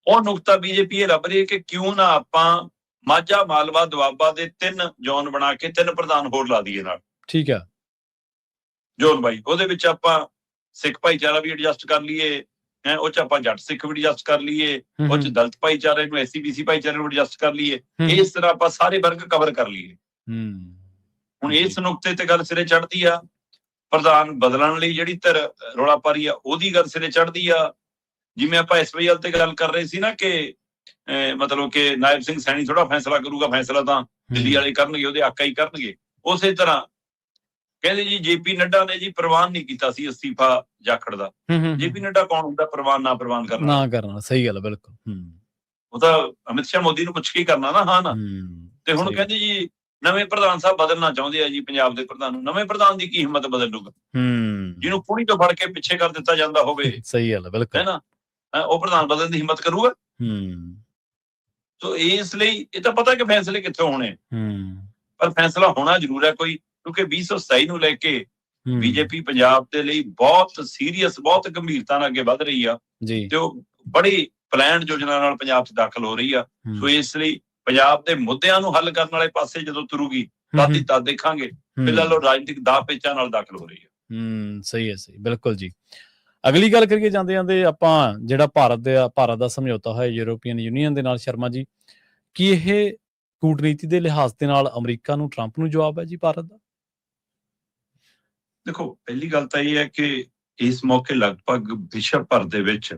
ਉਹ ਨੁਕਤਾ ਬੀਜੇਪੀ ਇਹ ਲੱਭ ਰਹੀ ਹੈ ਕਿ ਕਿਉਂ ਨਾ ਆਪਾਂ ਮਾਝਾ, ਮਾਲਵਾ, ਦੁਆਬਾ ਦੇ 3 ਜ਼ੋਨ ਬਣਾ ਕੇ 3 ਪ੍ਰਧਾਨ ਹੋਰ ਲਾ ਦਈਏ ਨਾਲ। ਠੀਕ ਆ। ਜ਼ੋਨ ਬਾਈ ਉਹਦੇ ਵਿੱਚ ਆਪਾਂ ਸਿੱਖ ਭਾਈਚਾਰਾ ਵੀ ਐਡਜਸਟ ਕਰ ਲਈਏ, ਉਹ 'ਚ ਆਪਾਂ ਜੱਟ ਸਿੱਖ ਵੀ ਐਡਜਸਟ ਕਰ ਲਈਏ, ਉਹ 'ਚ ਦਲਿਤ ਭਾਈਚਾਰੇ ਨੂੰ, SC BC ਭਾਈਚਾਰੇ ਨੂੰ ਐਡਜਸਟ ਕਰ ਲਈਏ। ਇਸ ਤਰ੍ਹਾਂ ਆਪਾਂ ਸਾਰੇ ਵਰਗ ਕਵਰ ਕਰ ਲਈਏ। ਹੁਣ ਇਸ ਨੁਕਤੇ ਤੇ ਗੱਲ ਸਿਰੇ ਚੜ੍ਹਦੀ ਆ। ਪ੍ਰਧਾਨ ਬਦਲਣ ਲਈ ਜਿਹੜੀ ਧਿਰ ਰੌਲਾ ਪਾ ਰਹੀ ਆ ਉਹਦੀ ਗੱਲ ਸਿਰੇ ਚੜ੍ਹਦੀ ਆ। ਜਿਵੇਂ ਆਪਾਂ SYL ਤੇ ਗੱਲ ਕਰ ਰਹੇ ਸੀ ਨਾ ਕਿ ਮਤਲਬ ਕਿ ਨਾਇਬ ਸਿੰਘ ਸੈਣੀ ਥੋੜਾ ਫੈਸਲਾ ਕਰੂਗਾ, ਫੈਸਲਾ ਤਾਂ ਦਿੱਲੀ ਵਾਲੇ ਕਰਨਗੇ, ਉਹਦੇ ਆਕਾ ਹੀ ਕਰਨਗੇ। ਉਸੇ ਤਰ੍ਹਾਂ ਕਹਿੰਦੇ ਜੀ JP ਨੱਡਾ ਨੇ ਜੀ ਪ੍ਰਵਾਨ ਨਹੀਂ ਕੀਤਾ ਸੀ ਅਸਤੀਫਾ ਜਾਖੜ ਦਾ। JP ਨੱਡਾ ਕੌਣ ਹੁੰਦਾ ਪ੍ਰਵਾਨ ਨਾ ਪ੍ਰਵਾਨ ਕਰਨਾ? ਸਹੀ ਗੱਲ, ਬਿਲਕੁਲ। ਉਹ ਤਾਂ ਅਮਿਤ ਸ਼ਾਹ ਮੋਦੀ ਨੂੰ ਪੁੱਛ ਕੇ ਕਰਨਾ ਨਾ। ਹਾਂ ਨਾ। ਤੇ ਹੁਣ ਕਹਿੰਦੇ ਜੀ ਨਵੇਂ ਪ੍ਰਧਾਨ ਸਾਹਿਬ ਬਦਲਣਾ ਚਾਹੁੰਦੇ ਆ ਜੀ ਪੰਜਾਬ ਦੇ ਪ੍ਰਧਾਨ ਨੂੰ। ਨਵੇਂ ਪ੍ਰਧਾਨ ਦੀ ਕੀ ਹਿੰਮਤ ਬਦਲ ਲੂਗਾ ਜਿਹਨੂੰ ਪੂਣੀ ਤੋਂ ਫੜ ਕੇ ਪਿੱਛੇ ਕਰ ਦਿੱਤਾ ਜਾਂਦਾ ਹੋਵੇ? ਸਹੀ ਗੱਲ, ਬਿਲਕੁਲ, ਹੈ ਨਾ। ਉਹ ਪ੍ਰਧਾਨ ਬਦਲਣ ਦੀ ਹਿੰਮਤ ਕਰੂਗਾ? ਤੋ ਇਸ ਲਈ ਇਹ ਤਾਂ ਪਤਾ ਕਿ ਫੈਸਲੇ ਕਿੱਥੋਂ ਹੋਣੇ, ਪਰ ਫੈਸਲਾ ਹੋਣਾ ਜ਼ਰੂਰ ਹੈ ਕੋਈ, ਕਿਉਂਕਿ 2027 ਨੂੰ ਲੈ ਕੇ ਬੀਜੇਪੀ ਪੰਜਾਬ ਦੇ ਲਈ ਬਹੁਤ ਸੀਰੀਅਸ, ਬਹੁਤ ਗੰਭੀਰਤਾ ਨਾਲ ਅੱਗੇ ਵੱਧ ਰਹੀ ਆ ਤੇ ਉਹ ਬੜੀ ਪਲਾਨ ਯੋਜਨਾ ਨਾਲ ਪੰਜਾਬ 'ਚ ਦਾਖਲ ਹੋ ਰਹੀ ਆ। ਸੋ ਇਸ ਲਈ ਪੰਜਾਬ ਦੇ ਮੁੱਦਿਆਂ ਨੂੰ ਹੱਲ ਕਰਨ ਵਾਲੇ ਪਾਸੇ ਜਦੋਂ ਤੁਰੂਗੀ ਤਾਂ ਦੇਖਾਂਗੇ। ਫਿਲਹਾਲ ਉਹ ਰਾਜਨੀਤਿਕ ਦਾਅ ਪੇਚਾਂ ਨਾਲ ਦਾਖਲ ਹੋ ਰਹੀ ਆ। ਸਹੀ ਹੈ, ਸਹੀ, ਬਿਲਕੁਲ ਜੀ। ਅਗਲੀ ਗੱਲ ਕਰੀਏ ਜਾਂਦੇ ਜਾਂਦੇ ਆਪਾਂ, ਜਿਹੜਾ ਭਾਰਤ ਦਾ ਸਮਝੌਤਾ ਹੋਇਆ ਯੂਰੋਪੀਅਨ ਯੂਨੀਅਨ ਦੇ ਨਾਲ, ਸ਼ਰਮਾ ਜੀ, ਕੀ ਇਹ ਕੂਟਨੀਤੀ ਦੇ ਲਿਹਾਜ਼ ਦੇ ਨਾਲ ਅਮਰੀਕਾ ਨੂੰ, ਟਰੰਪ ਨੂੰ ਜਵਾਬ ਹੈ ਜੀ ਭਾਰਤ ਦਾ? ਦੇਖੋ, ਪਹਿਲੀ ਗੱਲ ਤਾਂ ਇਹ ਹੈ ਕਿ ਇਸ ਮੌਕੇ ਲਗਭਗ ਵਿਸ਼ਵ ਭਰ ਦੇ ਵਿੱਚ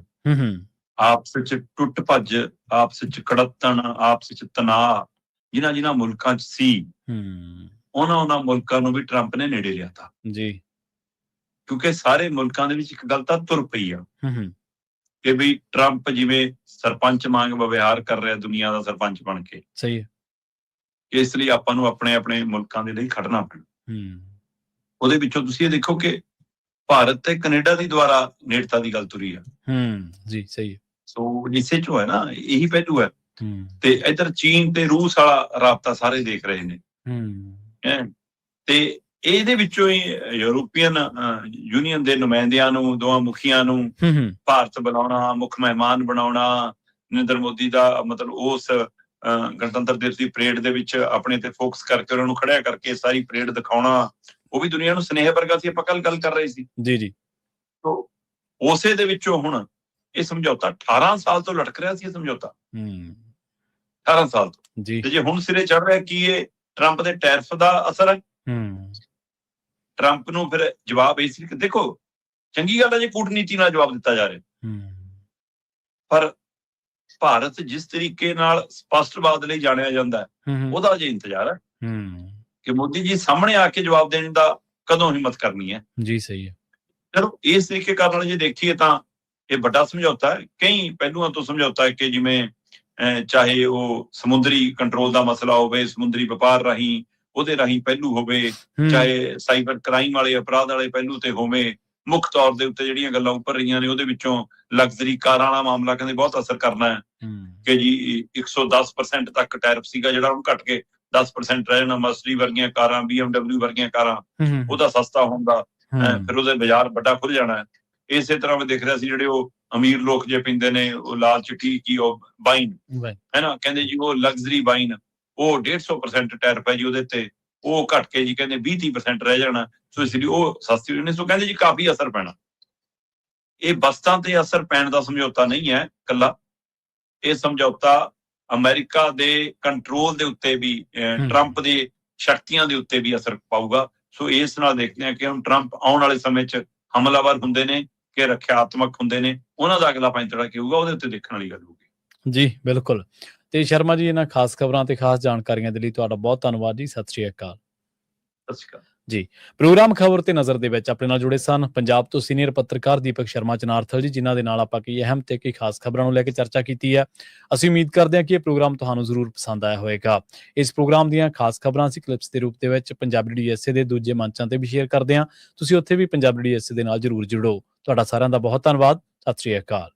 ਆਪਸ ਵਿੱਚ ਟੁੱਟ ਭੱਜ, ਆਪਸ ਵਿੱਚ ਕੜੱਤਣ, ਆਪਸ ਵਿੱਚ ਤਣਾਅ ਜਿਨ੍ਹਾਂ ਮੁਲਕਾਂ 'ਚ ਸੀ, ਉਹਨਾਂ ਮੁਲਕਾਂ ਨੂੰ ਵੀ ਟਰੰਪ ਨੇ ਨੇੜੇ ਲਿਆਤਾ ਜੀ। ਕਿਉਂਕਿ ਸਾਰੇ ਮੁਲਕਾਂ ਦੇ ਵਿੱਚ ਇੱਕ ਗੱਲ ਤਾਂ ਤੁਰ ਪਈ ਆ ਕਿ ਵੀ ਟਰੰਪ ਜਿਵੇਂ ਸਰਪੰਚ ਵਾਂਗ ਵਿਵਹਾਰ ਕਰ ਰਿਹਾ ਦੁਨੀਆ ਦਾ ਸਰਪੰਚ ਬਣ ਕੇ। ਸਹੀ ਹੈ। ਇਸ ਲਈ ਆਪਾਂ ਨੂੰ ਆਪਣੇ ਮੁਲਕਾਂ ਦੇ ਲਈ ਖੜਨਾ ਪੈਣਾ। ਉਹਦੇ ਵਿੱਚੋਂ ਤੁਸੀਂ ਇਹ ਦੇਖੋ ਕਿ ਭਾਰਤ ਤੇ ਕੈਨੇਡਾ ਦੀ ਦੁਆਰਾ ਨੇੜਤਾ ਦੀ ਗੱਲ ਤੁਰੀ ਆ। ਜੀ, ਸਹੀ ਹੈ। ਸੋ ਇਸੇ ਚੋਂ ਹੈ ਨਾ, ਇਹੀ ਪਹਿਲੂ ਹੈ। ਤੇ ਇੱਧਰ ਚੀਨ ਤੇ ਰੂਸ ਵਾਲਾ ਰਾਬਤਾ ਸਾਰੇ ਦੇਖ ਰਹੇ ਨੇ। ਤੇ ਇਹਦੇ ਵਿੱਚੋਂ ਹੀ ਯੂਰੋਪੀਅਨ ਯੂਨੀਅਨ ਦੇ ਨੁਮਾਇੰਦਿਆਂ ਨੂੰ, ਦੋਵਾਂ ਮੁਖੀਆਂ ਨੂੰ ਭਾਰਤ ਬਣਾਉਣਾ, ਮੁੱਖ ਮਹਿਮਾਨ ਬਣਾਉਣਾ, ਨਰਿੰਦਰ ਮੋਦੀ ਦਾ ਮਤਲਬ ਉਸ ਗਣਤੰਤਰ ਦਿਵਸ ਦੀ ਪਰੇਡ ਦੇ ਵਿੱਚ ਆਪਣੇ ਤੇ ਫੋਕਸ ਕਰਕੇ ਉਹਨਾਂ ਨੂੰ ਖੜਿਆ ਕਰਕੇ ਸਾਰੀ ਪਰੇਡ ਦਿਖਾਉਣਾ, ਉਹ ਵੀ ਦੁਨੀਆ ਨੂੰ ਸੁਨੇਹਾ ਵਰਗਾ ਸੀ। ਆਪਾਂ ਕੱਲ ਗੱਲ ਕਰ ਰਹੇ ਸੀ ਜੀ। ਤੋ ਉਸੇ ਦੇ ਵਿੱਚੋਂ ਹੁਣ ਇਹ ਸਮਝੌਤਾ 18 ਸਾਲ ਤੋਂ ਲਟਕ ਰਿਹਾ ਸੀ। ਇਹ ਸਮਝੌਤਾ 18 ਸਾਲ ਤੋਂ ਜੀ। ਤੇ ਜੇ ਹੁਣ ਸਿਰੇ ਚੜ ਰਿਹਾ, ਕੀ ਇਹ ਟਰੰਪ ਦੇ ਟੈਰਿਫ ਦਾ ਅਸਰ ਹੈ? ਟਰੰਪ ਨੂੰ ਫਿਰ ਜਵਾਬ ਇਸ ਲਈ, ਦੇਖੋ ਚੰਗੀ ਗੱਲ ਹੈ ਜੇ ਕੂਟਨੀਤੀ ਨਾਲ ਜਵਾਬ ਦਿੱਤਾ ਜਾ ਰਿਹਾ, ਪਰ ਭਾਰਤ ਜਿਸ ਤਰੀਕੇ ਨਾਲ ਸਪਸ਼ਟਵਾਦ ਲਈ ਜਾਣਿਆ ਜਾਂਦਾ ਹੈ, ਉਹਦਾ ਅਜੇ ਇੰਤਜ਼ਾਰ ਹੈ ਕਿ ਮੋਦੀ ਜੀ ਸਾਹਮਣੇ ਆ ਕੇ ਜਵਾਬ ਦੇਣ ਦਾ ਕਦੋਂ ਹਿੰਮਤ ਕਰਨੀ ਹੈ। ਜੀ, ਸਹੀ ਹੈ। ਚਲੋ ਇਸ ਤਰੀਕੇ ਕਰਨ ਨਾਲ ਜੇ ਦੇਖੀਏ ਤਾਂ ਇਹ ਵੱਡਾ ਸਮਝੌਤਾ ਹੈ। ਕਈ ਪਹਿਲੂਆਂ ਤੋਂ ਸਮਝੌਤਾ ਹੈ ਕਿ ਜਿਵੇਂ ਚਾਹੇ ਉਹ ਸਮੁੰਦਰੀ ਕੰਟਰੋਲ ਦਾ ਮਸਲਾ ਹੋਵੇ, ਸਮੁੰਦਰੀ ਵਪਾਰ ਰਾਹੀਂ ਉਹਦੇ ਰਾਹੀਂ ਪਹਿਲੂ ਹੋਵੇ, ਚਾਹੇ ਸਾਈਬਰ ਕ੍ਰਾਈਮ ਵਾਲੇ ਅਪਰਾਧ ਵਾਲੇ ਪਹਿਲੂ ਤੇ ਹੋਵੇ। ਮੁੱਖ ਤੌਰ ਦੇ ਉੱਤੇ ਜਿਹੜੀਆਂ ਗੱਲਾਂ ਉੱਪਰ ਰਹੀਆਂ ਨੇ ਉਹਦੇ ਵਿੱਚੋਂ ਲਗਜ਼ਰੀ ਕਾਰਾਂ ਵਾਲਾ ਮਾਮਲਾ ਕਹਿੰਦੇ ਬਹੁਤ ਅਸਰ ਕਰਨਾ ਹੈ ਕਿ ਜੀ 110% ਤੱਕ ਟੈਰਿਫ ਸੀਗਾ ਜਿਹੜਾ ਹੁਣ ਘਟ ਕੇ 10% ਰਹਿ ਜਾਣਾ। ਮਰਸਡੀ ਵਰਗੀਆਂ ਕਾਰਾਂ, BMW ਵਰਗੀਆਂ ਕਾਰਾਂ, ਉਹਦਾ ਸਸਤਾ ਹੁੰਦਾ, ਫਿਰ ਉਹਦੇ ਬਾਜ਼ਾਰ ਵੱਡਾ ਖੁੱਲ ਜਾਣਾ ਹੈ। ਇਸੇ ਤਰ੍ਹਾਂ ਮੈਂ ਦੇਖ ਰਿਹਾ ਸੀ ਜਿਹੜੇ ਉਹ ਅਮੀਰ ਲੋਕ ਜੇ ਪੀਂਦੇ ਨੇ ਉਹ ਲਾਲ ਚਿੱਟੀ ਕੀ ਉਹ ਵਾਈਨ ਹੈ ਨਾ, ਕਹਿੰਦੇ ਜੀ ਉਹ ਲਗਜ਼ਰੀ ਵਾਈਨ ਉਹ 150% ਟੈਰਿਫ ਹੈ ਜੀ ਉਹਦੇ ਤੇ, ਉਹ ਘਟ ਕੇ ਜੀ ਕਹਿੰਦੇ 20-30% ਰਹਿ ਜਾਣਾ। ਸੋ ਇਸ ਲਈ ਉਹ ਸਸਤੀ ਹੋਣੀ। ਸੋ ਕਹਿੰਦੇ ਜੀ ਕਾਫੀ ਅਸਰ ਪੈਣਾ। ਇਹ ਵਸਤਾਂ ਤੇ ਅਸਰ ਪੈਣ ਦਾ ਸਮਝੌਤਾ ਨਹੀਂ ਹੈ ਇਕੱਲਾ, ਇਹ ਸਮਝੌਤਾ ਅਮਰੀਕਾ ਦੇ ਕੰਟਰੋਲ ਦੇ ਉੱਤੇ ਵੀ, ਟਰੰਪ ਦੇ ਸ਼ਕਤੀਆਂ ਦੇ ਉੱਤੇ ਵੀ ਅਸਰ ਪਾਊਗਾ। ਸੋ ਇਸ ਨਾਲ ਦੇਖਦੇ ਹਾਂ ਕਿ ਹੁਣ ਟਰੰਪ ਆਉਣ ਵਾਲੇ ਸਮੇਂ 'ਚ ਹਮਲਾਵਰ ਹੁੰਦੇ ਨੇ ਕਿ ਰੱਖਿਆਤਮਕ ਹੁੰਦੇ ਨੇ, ਉਹਨਾਂ ਦਾ ਅਗਲਾ ਪੈਂਤੜਾ ਕੀ ਹੋਊਗਾ, ਉਹਦੇ ਉੱਤੇ ਦੇਖਣ ਵਾਲੀ ਗੱਲ ਹੋਊਗੀ। ਜੀ, ਬਿਲਕੁਲ। ਤੇ ਸ਼ਰਮਾ ਜੀ, ਇਹਨਾਂ ਖਾਸ ਖਬਰਾਂ ਤੇ ਖਾਸ ਜਾਣਕਾਰੀਆਂ ਦੇ ਲਈ ਤੁਹਾਡਾ ਬਹੁਤ ਧੰਨਵਾਦ ਜੀ। ਸਤਿ ਸ਼੍ਰੀ ਅਕਾਲ। ਸਤਿ ਸ਼੍ਰੀ ਅਕਾਲ ਜੀ। ਪ੍ਰੋਗਰਾਮ ਖਬਰ ਤੇ ਨਜ਼ਰ ਦੇ ਵਿੱਚ ਆਪਣੇ ਨਾਲ ਜੁੜੇ ਸਨ ਪੰਜਾਬ ਤੋਂ ਸੀਨੀਅਰ ਪੱਤਰਕਾਰ ਦੀਪਕ ਸ਼ਰਮਾ ਚਨਾਰਥਲ ਜੀ, ਜਿਨ੍ਹਾਂ ਦੇ ਨਾਲ ਆਪਾਂ ਕਈ ਅਹਿਮ ਤੇ ਕਈ ਖਾਸ ਖਬਰਾਂ ਨੂੰ ਲੈ ਕੇ ਚਰਚਾ ਕੀਤੀ ਹੈ। ਅਸੀਂ ਉਮੀਦ ਕਰਦੇ ਹਾਂ ਕਿ ਇਹ ਪ੍ਰੋਗਰਾਮ ਤੁਹਾਨੂੰ ਜ਼ਰੂਰ ਪਸੰਦ ਆਇਆ ਹੋਵੇਗਾ। ਇਸ ਪ੍ਰੋਗਰਾਮ ਦੀਆਂ ਖਾਸ ਖਬਰਾਂ ਅਸੀਂ ਕਲਿੱਪਸ ਦੇ ਰੂਪ ਦੇ ਵਿੱਚ ਪੰਜਾਬੀ DSA ਦੇ ਦੂਜੇ ਮੰਚਾਂ ਤੇ ਵੀ ਸ਼ੇਅਰ ਕਰਦੇ ਹਾਂ। ਤੁਸੀਂ ਉੱਥੇ ਵੀ ਪੰਜਾਬੀ DSA ਦੇ ਨਾਲ ਜ਼ਰੂਰ ਜੁੜੋ। ਤੁਹਾਡਾ ਸਾਰਿਆਂ ਦਾ ਬਹੁਤ ਧੰਨਵਾਦ। ਸਤਿ ਸ਼੍ਰੀ ਅਕਾਲ।